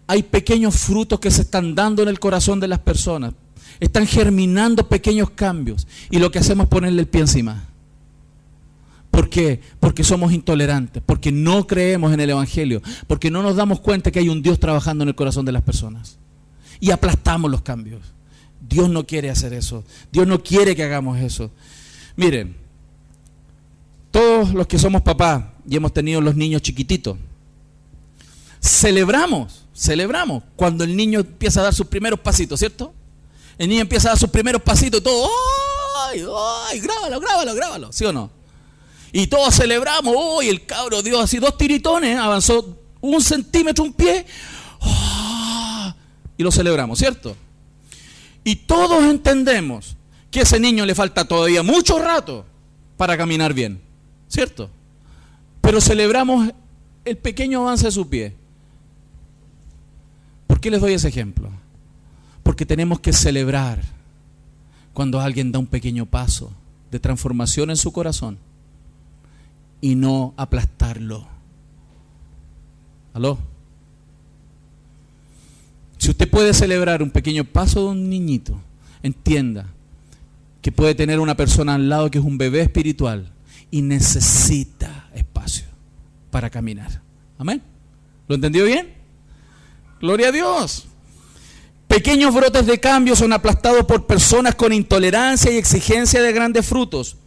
hay pequeños frutos que se están dando en el corazón de las personas. Están germinando pequeños cambios y lo que hacemos es ponerle el pie encima. ¿Por qué? Porque somos intolerantes, porque no creemos en el Evangelio, porque no nos damos cuenta que hay un Dios trabajando en el corazón de las personas y aplastamos los cambios. Dios no quiere hacer eso. Dios no quiere que hagamos eso. Miren, todos los que somos papás y hemos tenido los niños chiquititos, celebramos cuando el niño empieza a dar sus primeros pasitos, ¿cierto? El niño empieza a dar sus primeros pasitos y todo, ¡ay! Grábalo, ¿sí o no? Y todos celebramos, el cabro dio así 2 tiritones, avanzó 1 centímetro, un pie, y lo celebramos, ¿cierto? Y todos entendemos que a ese niño le falta todavía mucho rato para caminar bien, ¿cierto? Pero celebramos el pequeño avance de su pie. ¿Por qué les doy ese ejemplo? Porque tenemos que celebrar cuando alguien da un pequeño paso de transformación en su corazón y no aplastarlo. ¿Aló? Si usted puede celebrar un pequeño paso de un niñito, entienda que puede tener una persona al lado que es un bebé espiritual y necesita espacio para caminar. ¿Amén? ¿Lo entendió bien? Gloria a Dios. Pequeños brotes de cambio son aplastados por personas con intolerancia y exigencia de grandes frutos.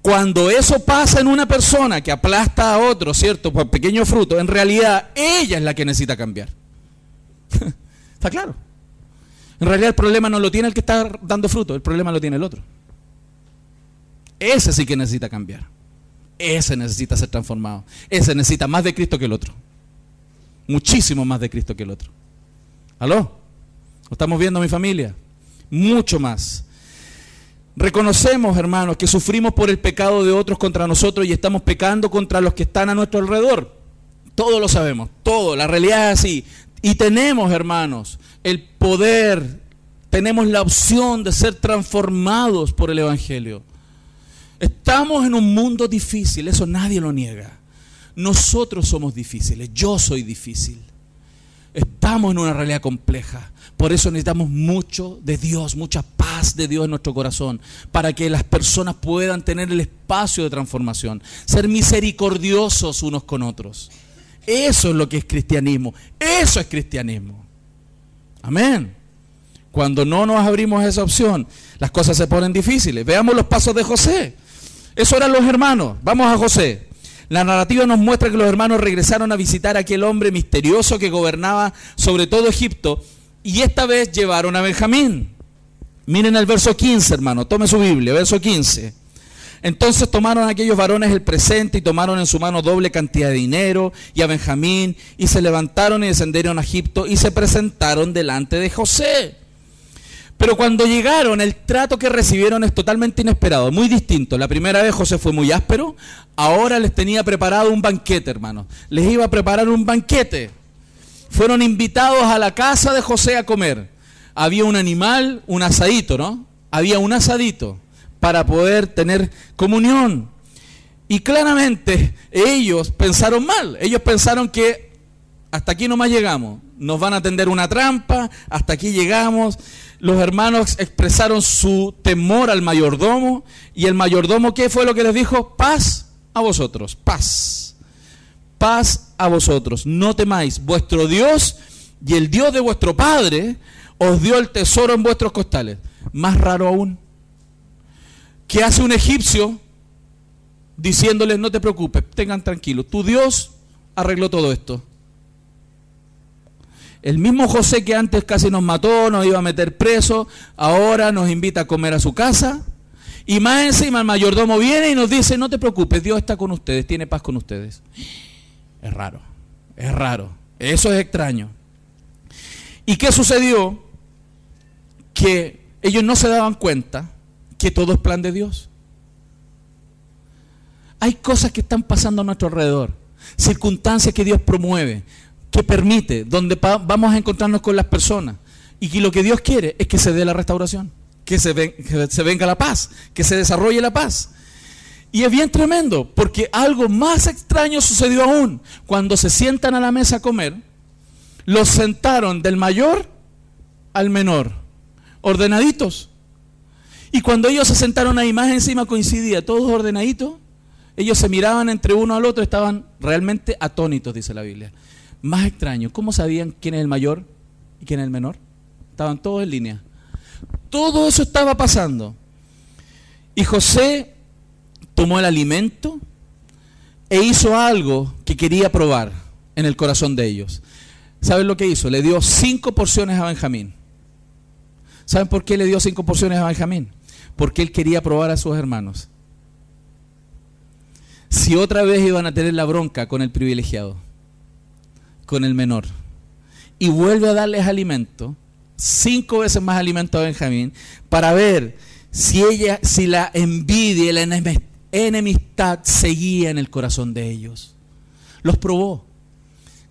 Cuando eso pasa en una persona que aplasta a otro, ¿cierto? Por pequeño fruto, en realidad ella es la que necesita cambiar. ¿Está claro? En realidad el problema no lo tiene el que está dando fruto, el problema lo tiene el otro. Ese sí que necesita cambiar. Ese necesita ser transformado. Ese necesita más de Cristo que el otro. Muchísimo más de Cristo que el otro. ¿Aló? ¿Lo estamos viendo, mi familia? Mucho más. Reconocemos, hermanos, que sufrimos por el pecado de otros contra nosotros y estamos pecando contra los que están a nuestro alrededor. Todos lo sabemos, todo, la realidad es así. Y tenemos, hermanos, el poder, tenemos la opción de ser transformados por el Evangelio. Estamos en un mundo difícil, eso nadie lo niega. Nosotros somos difíciles, yo soy difícil. Estamos en una realidad compleja. Por eso necesitamos mucho de Dios, mucha paz de Dios en nuestro corazón, para que las personas puedan tener el espacio de transformación, ser misericordiosos unos con otros. Eso es lo que es cristianismo, eso es cristianismo. Amén. Cuando no nos abrimos a esa opción, las cosas se ponen difíciles. Veamos los pasos de José. Eso eran los hermanos. Vamos a José. La narrativa nos muestra que los hermanos regresaron a visitar a aquel hombre misterioso que gobernaba sobre todo Egipto, y esta vez llevaron a Benjamín. Miren el verso 15, hermano, tome su Biblia, verso 15. Entonces tomaron a aquellos varones el presente y tomaron en su mano doble cantidad de dinero y a Benjamín, y se levantaron y descendieron a Egipto y se presentaron delante de José. Pero cuando llegaron, el trato que recibieron es totalmente inesperado, muy distinto. La primera vez José fue muy áspero, ahora les tenía preparado un banquete, hermano. Les iba a preparar un banquete. Fueron invitados a la casa de José a comer. Había un animal, un asadito, ¿no? Había un asadito para poder tener comunión. Y claramente ellos pensaron mal. Ellos pensaron que hasta aquí nomás llegamos. Nos van a tender una trampa, hasta aquí llegamos. Los hermanos expresaron su temor al mayordomo. Y el mayordomo, ¿qué fue lo que les dijo? Paz a vosotros, paz. Paz a vosotros, no temáis, vuestro Dios y el Dios de vuestro Padre os dio el tesoro en vuestros costales. Más raro aún, ¿qué hace un egipcio diciéndoles no te preocupes, tengan tranquilos, tu Dios arregló todo esto? El mismo José que antes casi nos mató, nos iba a meter preso, ahora nos invita a comer a su casa, y más encima el mayordomo viene y nos dice no te preocupes, Dios está con ustedes, tiene paz con ustedes. Es raro, eso es extraño. ¿Y qué sucedió? Que ellos no se daban cuenta que todo es plan de Dios. Hay cosas que están pasando a nuestro alrededor, circunstancias que Dios promueve, que permite, donde vamos a encontrarnos con las personas, y que lo que Dios quiere es que se dé la restauración, que se venga la paz, que se desarrolle la paz. Y es bien tremendo, porque algo más extraño sucedió aún. Cuando se sientan a la mesa a comer, los sentaron del mayor al menor, ordenaditos. Y cuando ellos se sentaron ahí, más encima coincidía, todos ordenaditos, ellos se miraban entre uno al otro, estaban realmente atónitos, dice la Biblia. Más extraño, ¿cómo sabían quién es el mayor y quién es el menor? Estaban todos en línea. Todo eso estaba pasando. Y José tomó el alimento e hizo algo que quería probar en el corazón de ellos. ¿Saben lo que hizo? Le dio 5 porciones a Benjamín. ¿Saben por qué le dio 5 porciones a Benjamín? Porque él quería probar a sus hermanos si otra vez iban a tener la bronca con el privilegiado, con el menor. Y vuelve a darles alimento, 5 veces más alimento a Benjamín, para ver si la envidia y la enemistad seguía en el corazón de ellos. Los probó.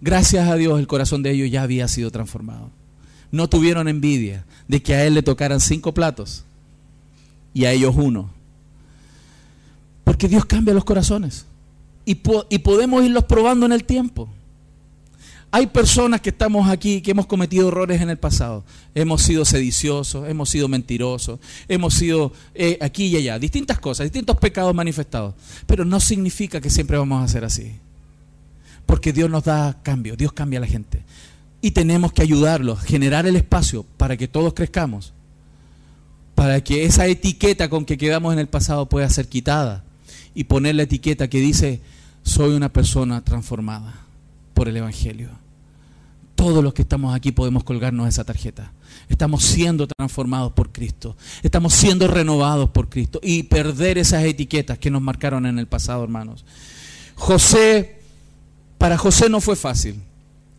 Gracias a Dios el corazón de ellos ya había sido transformado. No tuvieron envidia de que a él le tocaran 5 platos y a ellos 1. Porque Dios cambia los corazones y podemos irlos probando en el tiempo. Hay personas que estamos aquí que hemos cometido errores en el pasado. Hemos sido sediciosos, hemos sido mentirosos, hemos sido aquí y allá, distintas cosas, distintos pecados manifestados. Pero no significa que siempre vamos a ser así. Porque Dios nos da cambio, Dios cambia a la gente. Y tenemos que ayudarlos, generar el espacio para que todos crezcamos. Para que esa etiqueta con que quedamos en el pasado pueda ser quitada. y poner la etiqueta que dice: soy una persona transformada por el Evangelio. Todos los que estamos aquí podemos colgarnos esa tarjeta. Estamos siendo transformados por Cristo. Estamos siendo renovados por Cristo. Y perder esas etiquetas que nos marcaron en el pasado, hermanos. Para José no fue fácil.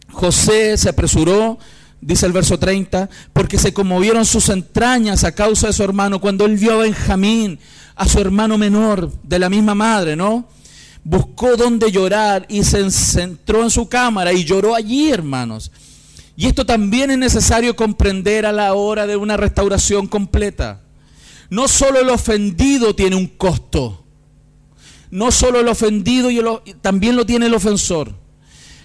José se apresuró, dice el verso 30, porque se conmovieron sus entrañas a causa de su hermano. Cuando él vio a Benjamín, a su hermano menor, de la misma madre, ¿no? Buscó dónde llorar y se centró en su cámara y lloró allí, hermanos. Y esto también es necesario comprender a la hora de una restauración completa. No solo el ofendido tiene un costo. No solo el ofendido, también lo tiene el ofensor.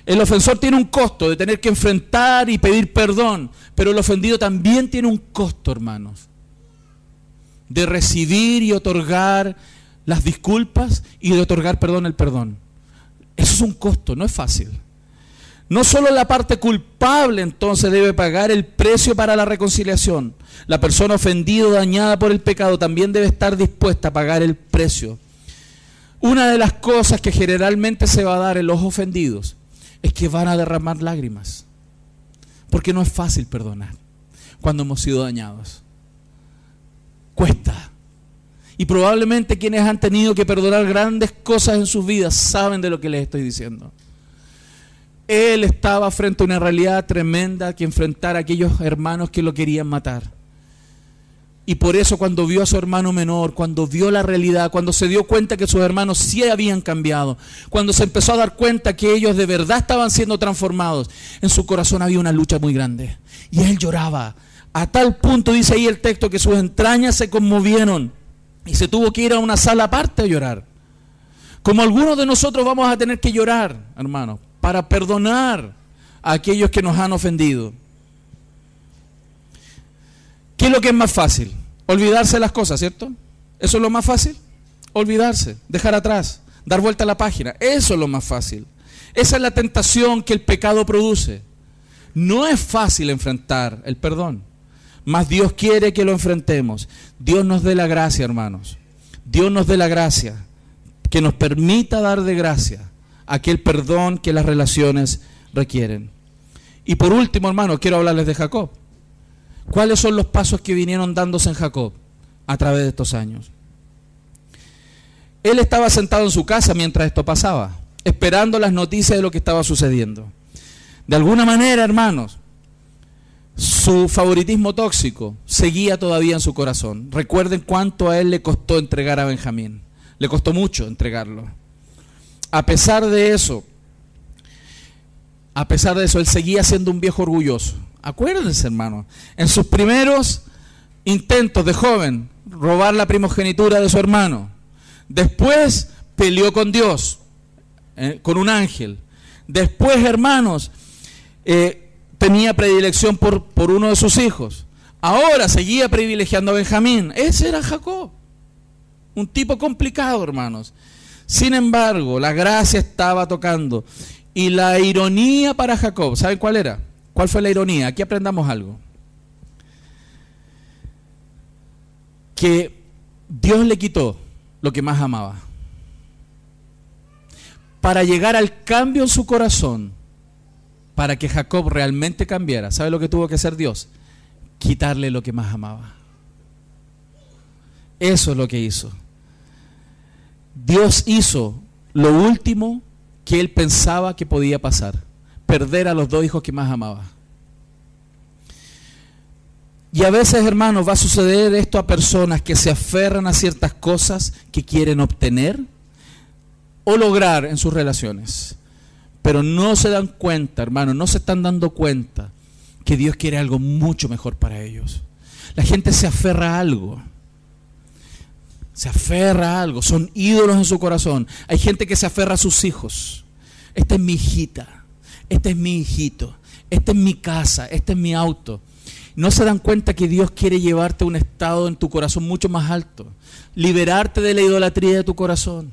El ofensor tiene un costo de tener que enfrentar y pedir perdón, pero el ofendido también tiene un costo, hermanos, de recibir y otorgar las disculpas y de otorgar el perdón. Eso es un costo, no es fácil. No solo la parte culpable entonces debe pagar el precio para la reconciliación. La persona ofendida o dañada por el pecado también debe estar dispuesta a pagar el precio. Una de las cosas que generalmente se va a dar en los ofendidos es que van a derramar lágrimas, porque no es fácil perdonar cuando hemos sido dañados. Cuesta. Y probablemente quienes han tenido que perdonar grandes cosas en sus vidas saben de lo que les estoy diciendo. Él estaba frente a una realidad tremenda que enfrentar a aquellos hermanos que lo querían matar. Y por eso cuando vio a su hermano menor, cuando vio la realidad, cuando se dio cuenta que sus hermanos sí habían cambiado, cuando se empezó a dar cuenta que ellos de verdad estaban siendo transformados, en su corazón había una lucha muy grande. Y él lloraba. A tal punto, dice ahí el texto, que sus entrañas se conmovieron y se tuvo que ir a una sala aparte a llorar. Como algunos de nosotros vamos a tener que llorar, hermanos, para perdonar a aquellos que nos han ofendido. ¿Qué es lo que es más fácil? Olvidarse de las cosas, ¿cierto? ¿Eso es lo más fácil? Olvidarse, dejar atrás, dar vuelta a la página. Eso es lo más fácil. Esa es la tentación que el pecado produce. No es fácil enfrentar el perdón, mas Dios quiere que lo enfrentemos. Dios nos dé la gracia, hermanos. Dios nos dé la gracia, que nos permita dar de gracia aquel perdón que las relaciones requieren. Y por último, hermanos, quiero hablarles de Jacob. ¿Cuáles son los pasos que vinieron dándose en Jacob a través de estos años? Él estaba sentado en su casa mientras esto pasaba, esperando las noticias de lo que estaba sucediendo. De alguna manera, hermanos, su favoritismo tóxico seguía todavía en su corazón. Recuerden cuánto a él le costó entregar a Benjamín. Le costó mucho entregarlo. A pesar de eso, él seguía siendo un viejo orgulloso. Acuérdense, hermano, en sus primeros intentos de joven, robar la primogenitura de su hermano. Después peleó con Dios, con un ángel. Después, hermanos, tenía predilección por uno de sus hijos. Ahora seguía privilegiando a Benjamín. Ese era Jacob. Un tipo complicado, hermanos. Sin embargo, la gracia estaba tocando. Y la ironía para Jacob, ¿saben cuál era? ¿Cuál fue la ironía? Aquí aprendamos algo. Que Dios le quitó lo que más amaba. Para llegar al cambio en su corazón, para que Jacob realmente cambiara, ¿sabe lo que tuvo que hacer Dios? Quitarle lo que más amaba. Eso es lo que hizo. Dios hizo lo último que él pensaba que podía pasar: perder a los dos hijos que más amaba. Y a veces, hermanos, va a suceder esto a personas que se aferran a ciertas cosas que quieren obtener o lograr en sus relaciones, pero no se dan cuenta, hermanos, no se están dando cuenta que Dios quiere algo mucho mejor para ellos. La gente se aferra a algo. Se aferra a algo, son ídolos en su corazón. Hay gente que se aferra a sus hijos. Esta es mi hijita, este es mi hijito, esta es mi casa, este es mi auto. No se dan cuenta que Dios quiere llevarte a un estado en tu corazón mucho más alto, liberarte de la idolatría de tu corazón.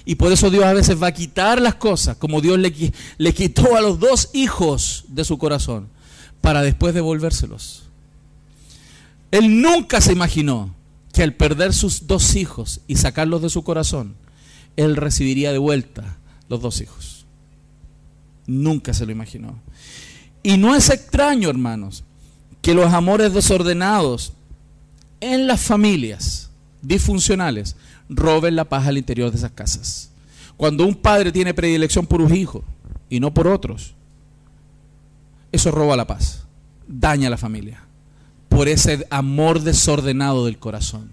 Y por eso Dios a veces va a quitar las cosas, como Dios le quitó a los dos hijos de su corazón, para después devolvérselos. Él nunca se imaginó que al perder sus dos hijos y sacarlos de su corazón, él recibiría de vuelta los 2 hijos. Nunca se lo imaginó. Y no es extraño, hermanos, que los amores desordenados en las familias disfuncionales roben la paz al interior de esas casas. Cuando un padre tiene predilección por un hijo y no por otros, eso roba la paz, daña a la familia, por ese amor desordenado del corazón.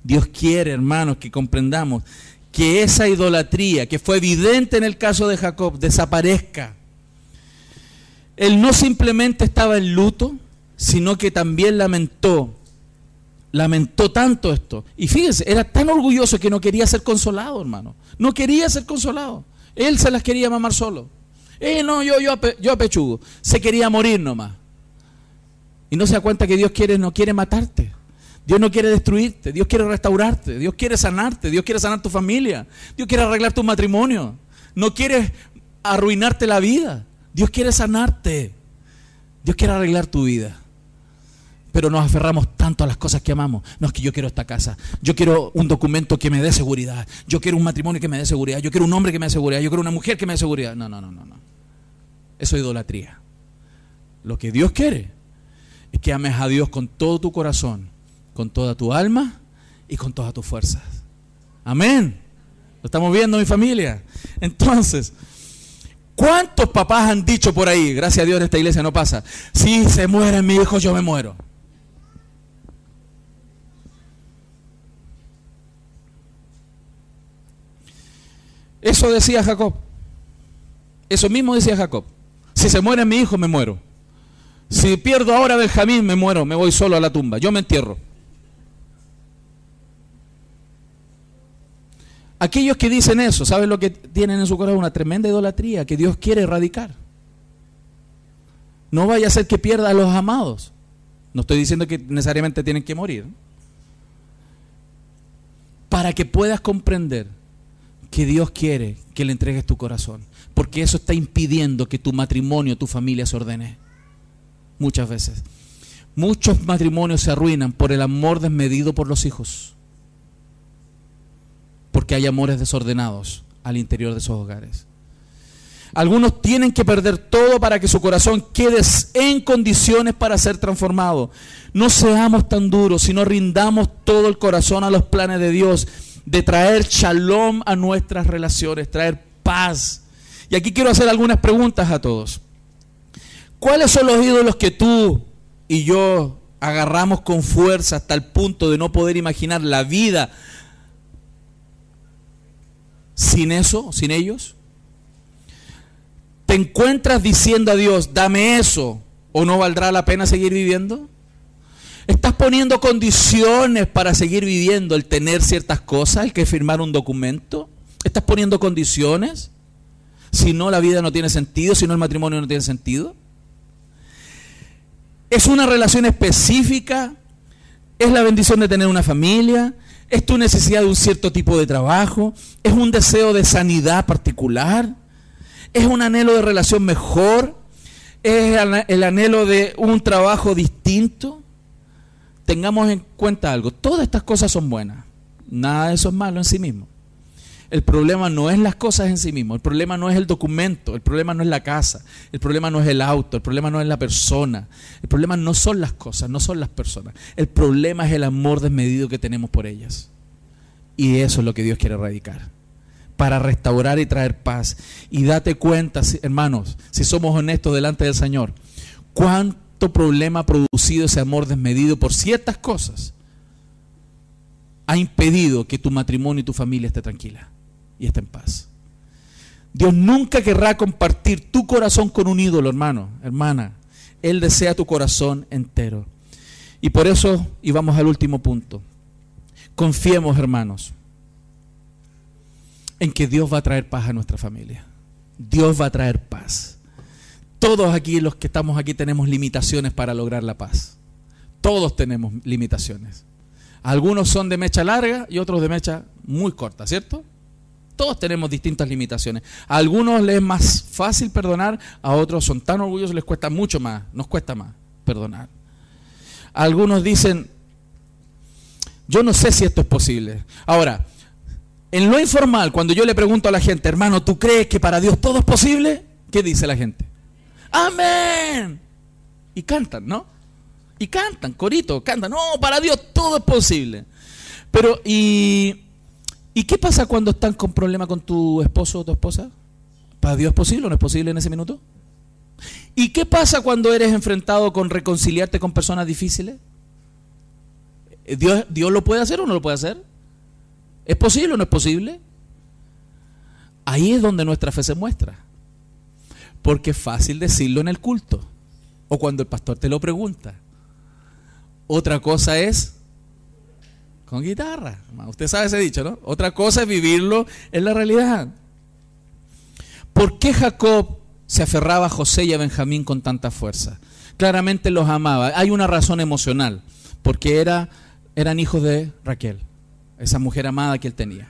Dios quiere, hermanos, que comprendamos que esa idolatría que fue evidente en el caso de Jacob desaparezca. Él no simplemente estaba en luto, sino que también lamentó tanto esto. Y fíjense, era tan orgulloso que no quería ser consolado, hermano. No quería ser consolado. Él se las quería mamar solo. No, yo apechugo. Se quería morir nomás. Y no se da cuenta que Dios no quiere matarte. Dios no quiere destruirte. Dios quiere restaurarte. Dios quiere sanarte. Dios quiere sanar tu familia. Dios quiere arreglar tu matrimonio. No quiere arruinarte la vida. Dios quiere sanarte. Dios quiere arreglar tu vida. Pero nos aferramos tanto a las cosas que amamos. No, es que yo quiero esta casa. Yo quiero un documento que me dé seguridad. Yo quiero un matrimonio que me dé seguridad. Yo quiero un hombre que me dé seguridad. Yo quiero una mujer que me dé seguridad. No. Eso es idolatría. Lo que Dios quiere es que ames a Dios con todo tu corazón, con toda tu alma y con todas tus fuerzas. Amén. Lo estamos viendo, mi familia. Entonces, ¿cuántos papás han dicho por ahí? Gracias a Dios en esta iglesia no pasa. Si se mueren mis hijos, yo me muero. Eso decía Jacob. Eso mismo decía Jacob. Si se muere mi hijo, me muero. Si pierdo ahora a Benjamín, me muero. Me voy solo a la tumba. Yo me entierro. Aquellos que dicen eso, ¿saben lo que tienen en su corazón? Una tremenda idolatría que Dios quiere erradicar. No vaya a ser que pierda a los amados. No estoy diciendo que necesariamente tienen que morir. Para que puedas comprender que Dios quiere que le entregues tu corazón. Porque eso está impidiendo que tu matrimonio, tu familia se ordene. Muchas veces. Muchos matrimonios se arruinan por el amor desmedido por los hijos. Porque hay amores desordenados al interior de esos hogares. Algunos tienen que perder todo para que su corazón quede en condiciones para ser transformado. No seamos tan duros, sino rindamos todo el corazón a los planes de Dios, de traer shalom a nuestras relaciones, traer paz. Y aquí quiero hacer algunas preguntas a todos. ¿Cuáles son los ídolos que tú y yo agarramos con fuerza hasta el punto de no poder imaginar la vida sin eso, sin ellos? ¿Te encuentras diciendo a Dios, dame eso, o no valdrá la pena seguir viviendo? ¿Estás poniendo condiciones para seguir viviendo, el tener ciertas cosas, el que firmar un documento? ¿Estás poniendo condiciones? Si no, la vida no tiene sentido, si no, el matrimonio no tiene sentido. ¿Es una relación específica? ¿Es la bendición de tener una familia? ¿Es tu necesidad de un cierto tipo de trabajo? ¿Es un deseo de sanidad particular? ¿Es un anhelo de relación mejor? ¿Es el anhelo de un trabajo distinto? Tengamos en cuenta algo, todas estas cosas son buenas, nada de eso es malo en sí mismo. El problema no es las cosas en sí mismo, el problema no es el documento, el problema no es la casa, el problema no es el auto, el problema no es la persona, el problema no son las cosas, no son las personas, el problema es el amor desmedido que tenemos por ellas. Y eso es lo que Dios quiere erradicar, para restaurar y traer paz. Y date cuenta, hermanos, si somos honestos delante del Señor, cuánto problema ha producido ese amor desmedido por ciertas cosas ha impedido que tu matrimonio y tu familia esté tranquila y esté en paz. Dios nunca querrá compartir tu corazón con un ídolo, hermano, hermana. Él desea tu corazón entero. Y por eso, y vamos al último punto, confiemos, hermanos, en que Dios va a traer paz a nuestra familia. Dios va a traer paz. Todos aquí, los que estamos aquí, tenemos limitaciones para lograr la paz. Todos tenemos limitaciones. Algunos son de mecha larga y otros de mecha muy corta, ¿cierto? Todos tenemos distintas limitaciones. A algunos les es más fácil perdonar, a otros son tan orgullosos, les cuesta mucho más, nos cuesta más perdonar. Algunos dicen, yo no sé si esto es posible. Ahora, En lo informal, cuando yo le pregunto a la gente, hermano, ¿tú crees que para Dios todo es posible? ¿Qué dice la gente? ¡Amén! Y cantan, ¿no? Y cantan, corito, cantan. No, para Dios todo es posible. Pero, ¿y qué pasa cuando están con problema con tu esposo o tu esposa? ¿Para Dios es posible o no es posible en ese minuto? ¿Y qué pasa cuando eres enfrentado con reconciliarte con personas difíciles? ¿Dios lo puede hacer o no lo puede hacer? ¿Es posible o no es posible? Ahí es donde nuestra fe se muestra. Porque es fácil decirlo en el culto o cuando el pastor te lo pregunta. Otra cosa es con guitarra. Usted sabe ese dicho, ¿no? Otra cosa es vivirlo en la realidad. ¿Por qué Jacob se aferraba a José y a Benjamín con tanta fuerza? Claramente los amaba. Hay una razón emocional, porque eran hijos de Raquel, esa mujer amada que él tenía.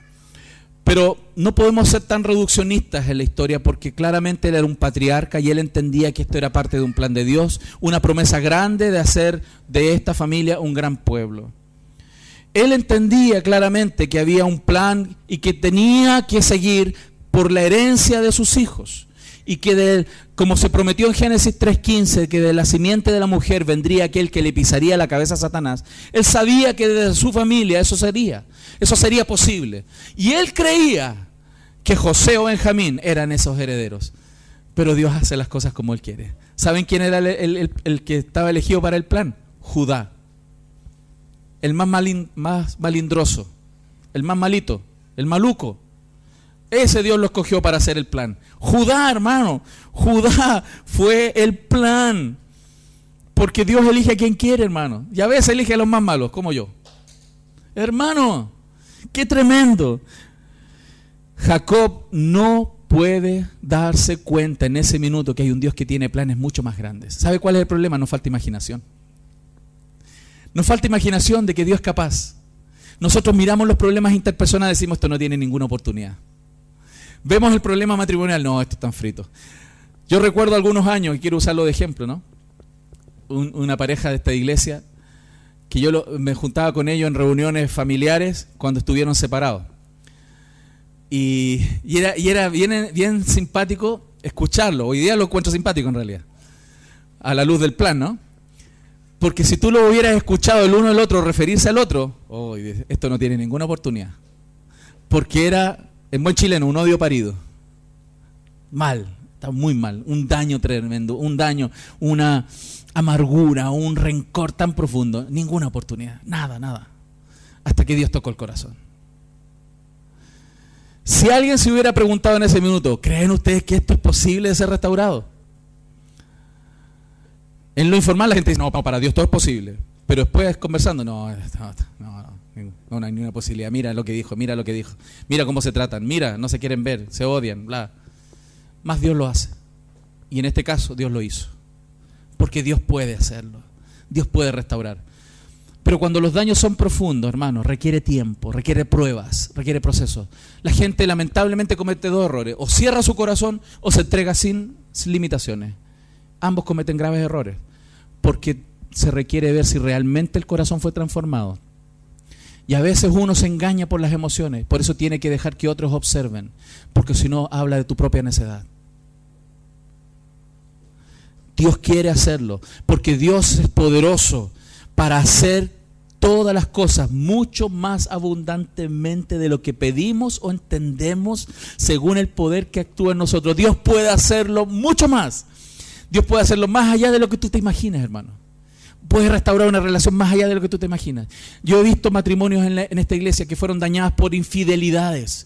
Pero no podemos ser tan reduccionistas en la historia, porque claramente él era un patriarca y él entendía que esto era parte de un plan de Dios, una promesa grande de hacer de esta familia un gran pueblo. Él entendía claramente que había un plan y que tenía que seguir por la herencia de sus hijos. Y que como se prometió en Génesis 3:15, que de la simiente de la mujer vendría aquel que le pisaría la cabeza a Satanás, él sabía que de su familia eso sería posible. Y él creía que José o Benjamín eran esos herederos. Pero Dios hace las cosas como Él quiere. ¿Saben quién era el que estaba elegido para el plan? Judá. El más malindroso, el más malito, el maluco. Ese Dios lo escogió para hacer el plan. Judá, hermano, Judá fue el plan. Porque Dios elige a quien quiere, hermano. Y a veces elige a los más malos, como yo. Hermano, qué tremendo. Jacob no puede darse cuenta en ese minuto que hay un Dios que tiene planes mucho más grandes. ¿Sabe cuál es el problema? Nos falta imaginación. Nos falta imaginación de que Dios es capaz. Nosotros miramos los problemas interpersonales y decimos, esto no tiene ninguna oportunidad. Vemos el problema matrimonial, no, esto es tan frito. Yo recuerdo algunos años, y quiero usarlo de ejemplo, ¿no? Una pareja de esta iglesia, que yo me juntaba con ellos en reuniones familiares cuando estuvieron separados. Y era bien simpático escucharlo. Hoy día lo encuentro simpático en realidad, a la luz del plan, ¿no? Porque si tú lo hubieras escuchado el uno al otro referirse al otro, oh, esto no tiene ninguna oportunidad. Porque era, en buen chileno, un odio parido. Mal, está muy mal, un daño tremendo, un daño, una amargura, un rencor tan profundo. Ninguna oportunidad, nada. Hasta que Dios tocó el corazón. Si alguien se hubiera preguntado en ese minuto, ¿creen ustedes que esto es posible de ser restaurado? En lo informal la gente dice, no, para Dios todo es posible. Pero después conversando, no hay ninguna posibilidad. Mira lo que dijo. Mira cómo se tratan. Mira, no se quieren ver, se odian, bla. Más Dios lo hace. Y en este caso Dios lo hizo. Porque Dios puede hacerlo. Dios puede restaurar. Pero cuando los daños son profundos, hermanos, requiere tiempo, requiere pruebas, requiere procesos. La gente lamentablemente comete dos errores. O cierra su corazón o se entrega sin limitaciones. Ambos cometen graves errores. Porque se requiere ver si realmente el corazón fue transformado. Y a veces uno se engaña por las emociones. Por eso tiene que dejar que otros observen. Porque si no, habla de tu propia necedad. Dios quiere hacerlo. Porque Dios es poderoso para hacer todas las cosas mucho más abundantemente de lo que pedimos o entendemos según el poder que actúa en nosotros. Dios puede hacerlo mucho más. Dios puede hacerlo más allá de lo que tú te imaginas, hermano. Puedes restaurar una relación más allá de lo que tú te imaginas. Yo he visto matrimonios en esta iglesia que fueron dañadas por infidelidades.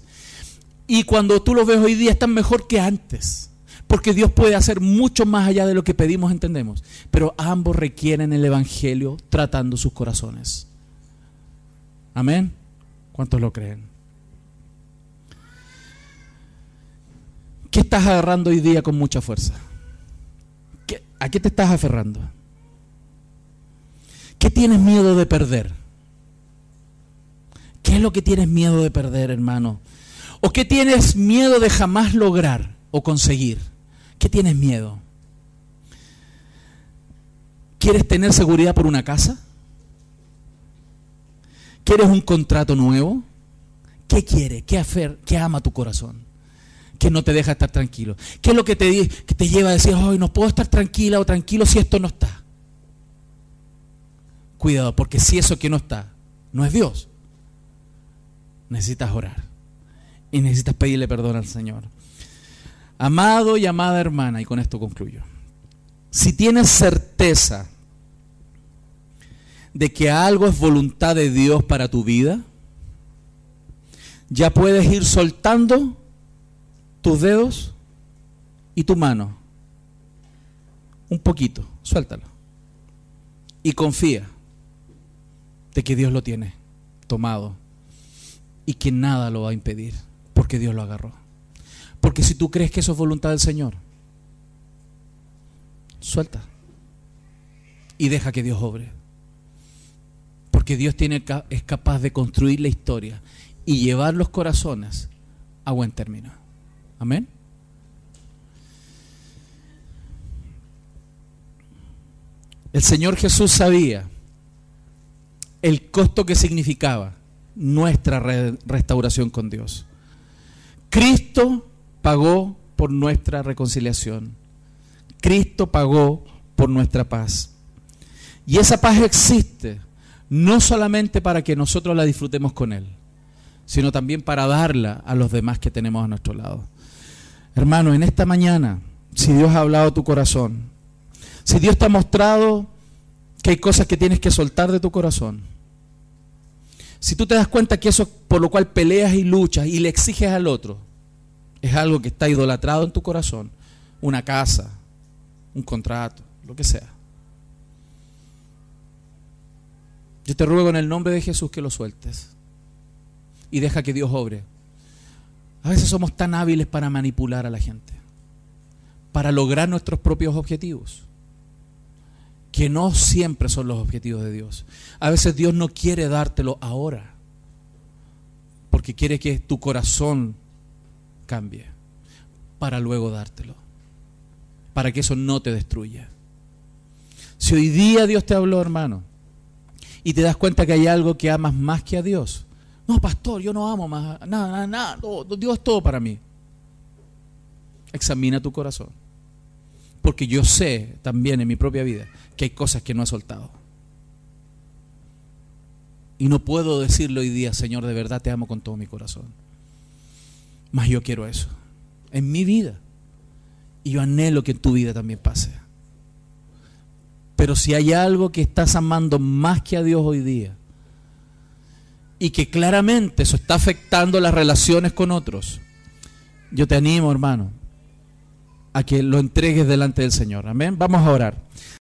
Y cuando tú los ves hoy día están mejor que antes. Porque Dios puede hacer mucho más allá de lo que pedimos, entendemos. Pero ambos requieren el evangelio tratando sus corazones. Amén. ¿Cuántos lo creen? ¿Qué estás agarrando hoy día con mucha fuerza? ¿A qué te estás aferrando? ¿Qué tienes miedo de perder? ¿Qué es lo que tienes miedo de perder, hermano? ¿O qué tienes miedo de jamás lograr o conseguir? ¿Qué tienes miedo? ¿Quieres tener seguridad por una casa? ¿Quieres un contrato nuevo? ¿Qué quiere? ¿Qué ama tu corazón? ¿Qué no te deja estar tranquilo? ¿Qué es lo que te lleva a decir, hoy no puedo estar tranquila o tranquilo si esto no está? Cuidado, porque si eso que no está no es Dios, necesitas orar y necesitas pedirle perdón al Señor. Amado y amada hermana, y con esto concluyo. Si tienes certeza de que algo es voluntad de Dios para tu vida, ya puedes ir soltando tus dedos y tu mano. Un poquito, suéltalo. Y confía de que Dios lo tiene tomado y que nada lo va a impedir, porque Dios lo agarró. Porque si tú crees que eso es voluntad del Señor, suelta y deja que Dios obre. Porque Dios es capaz de construir la historia y llevar los corazones a buen término. Amén. El Señor Jesús sabía el costo que significaba nuestra restauración con Dios. Cristo pagó por nuestra reconciliación. Cristo pagó por nuestra paz. Y esa paz existe no solamente para que nosotros la disfrutemos con Él, sino también para darla a los demás que tenemos a nuestro lado. Hermano, en esta mañana, si Dios ha hablado a tu corazón, si Dios te ha mostrado que hay cosas que tienes que soltar de tu corazón, si tú te das cuenta que eso por lo cual peleas y luchas y le exiges al otro, es algo que está idolatrado en tu corazón, una casa, un contrato, lo que sea, yo te ruego en el nombre de Jesús que lo sueltes y deja que Dios obre. A veces somos tan hábiles para manipular a la gente, para lograr nuestros propios objetivos, que no siempre son los objetivos de Dios. A veces Dios no quiere dártelo ahora, porque quiere que tu corazón cambie, para luego dártelo, para que eso no te destruya. Si hoy día Dios te habló, hermano, y te das cuenta que hay algo que amas más que a Dios, no, pastor, yo no amo más nada, Dios es todo para mí. Examina tu corazón, porque yo sé también en mi propia vida que hay cosas que no he soltado. Y no puedo decirle hoy día, Señor, de verdad te amo con todo mi corazón. Mas yo quiero eso en mi vida. Y yo anhelo que en tu vida también pase. Pero si hay algo que estás amando más que a Dios hoy día, y que claramente eso está afectando las relaciones con otros, yo te animo, hermano, a que lo entregues delante del Señor. Amén. Vamos a orar.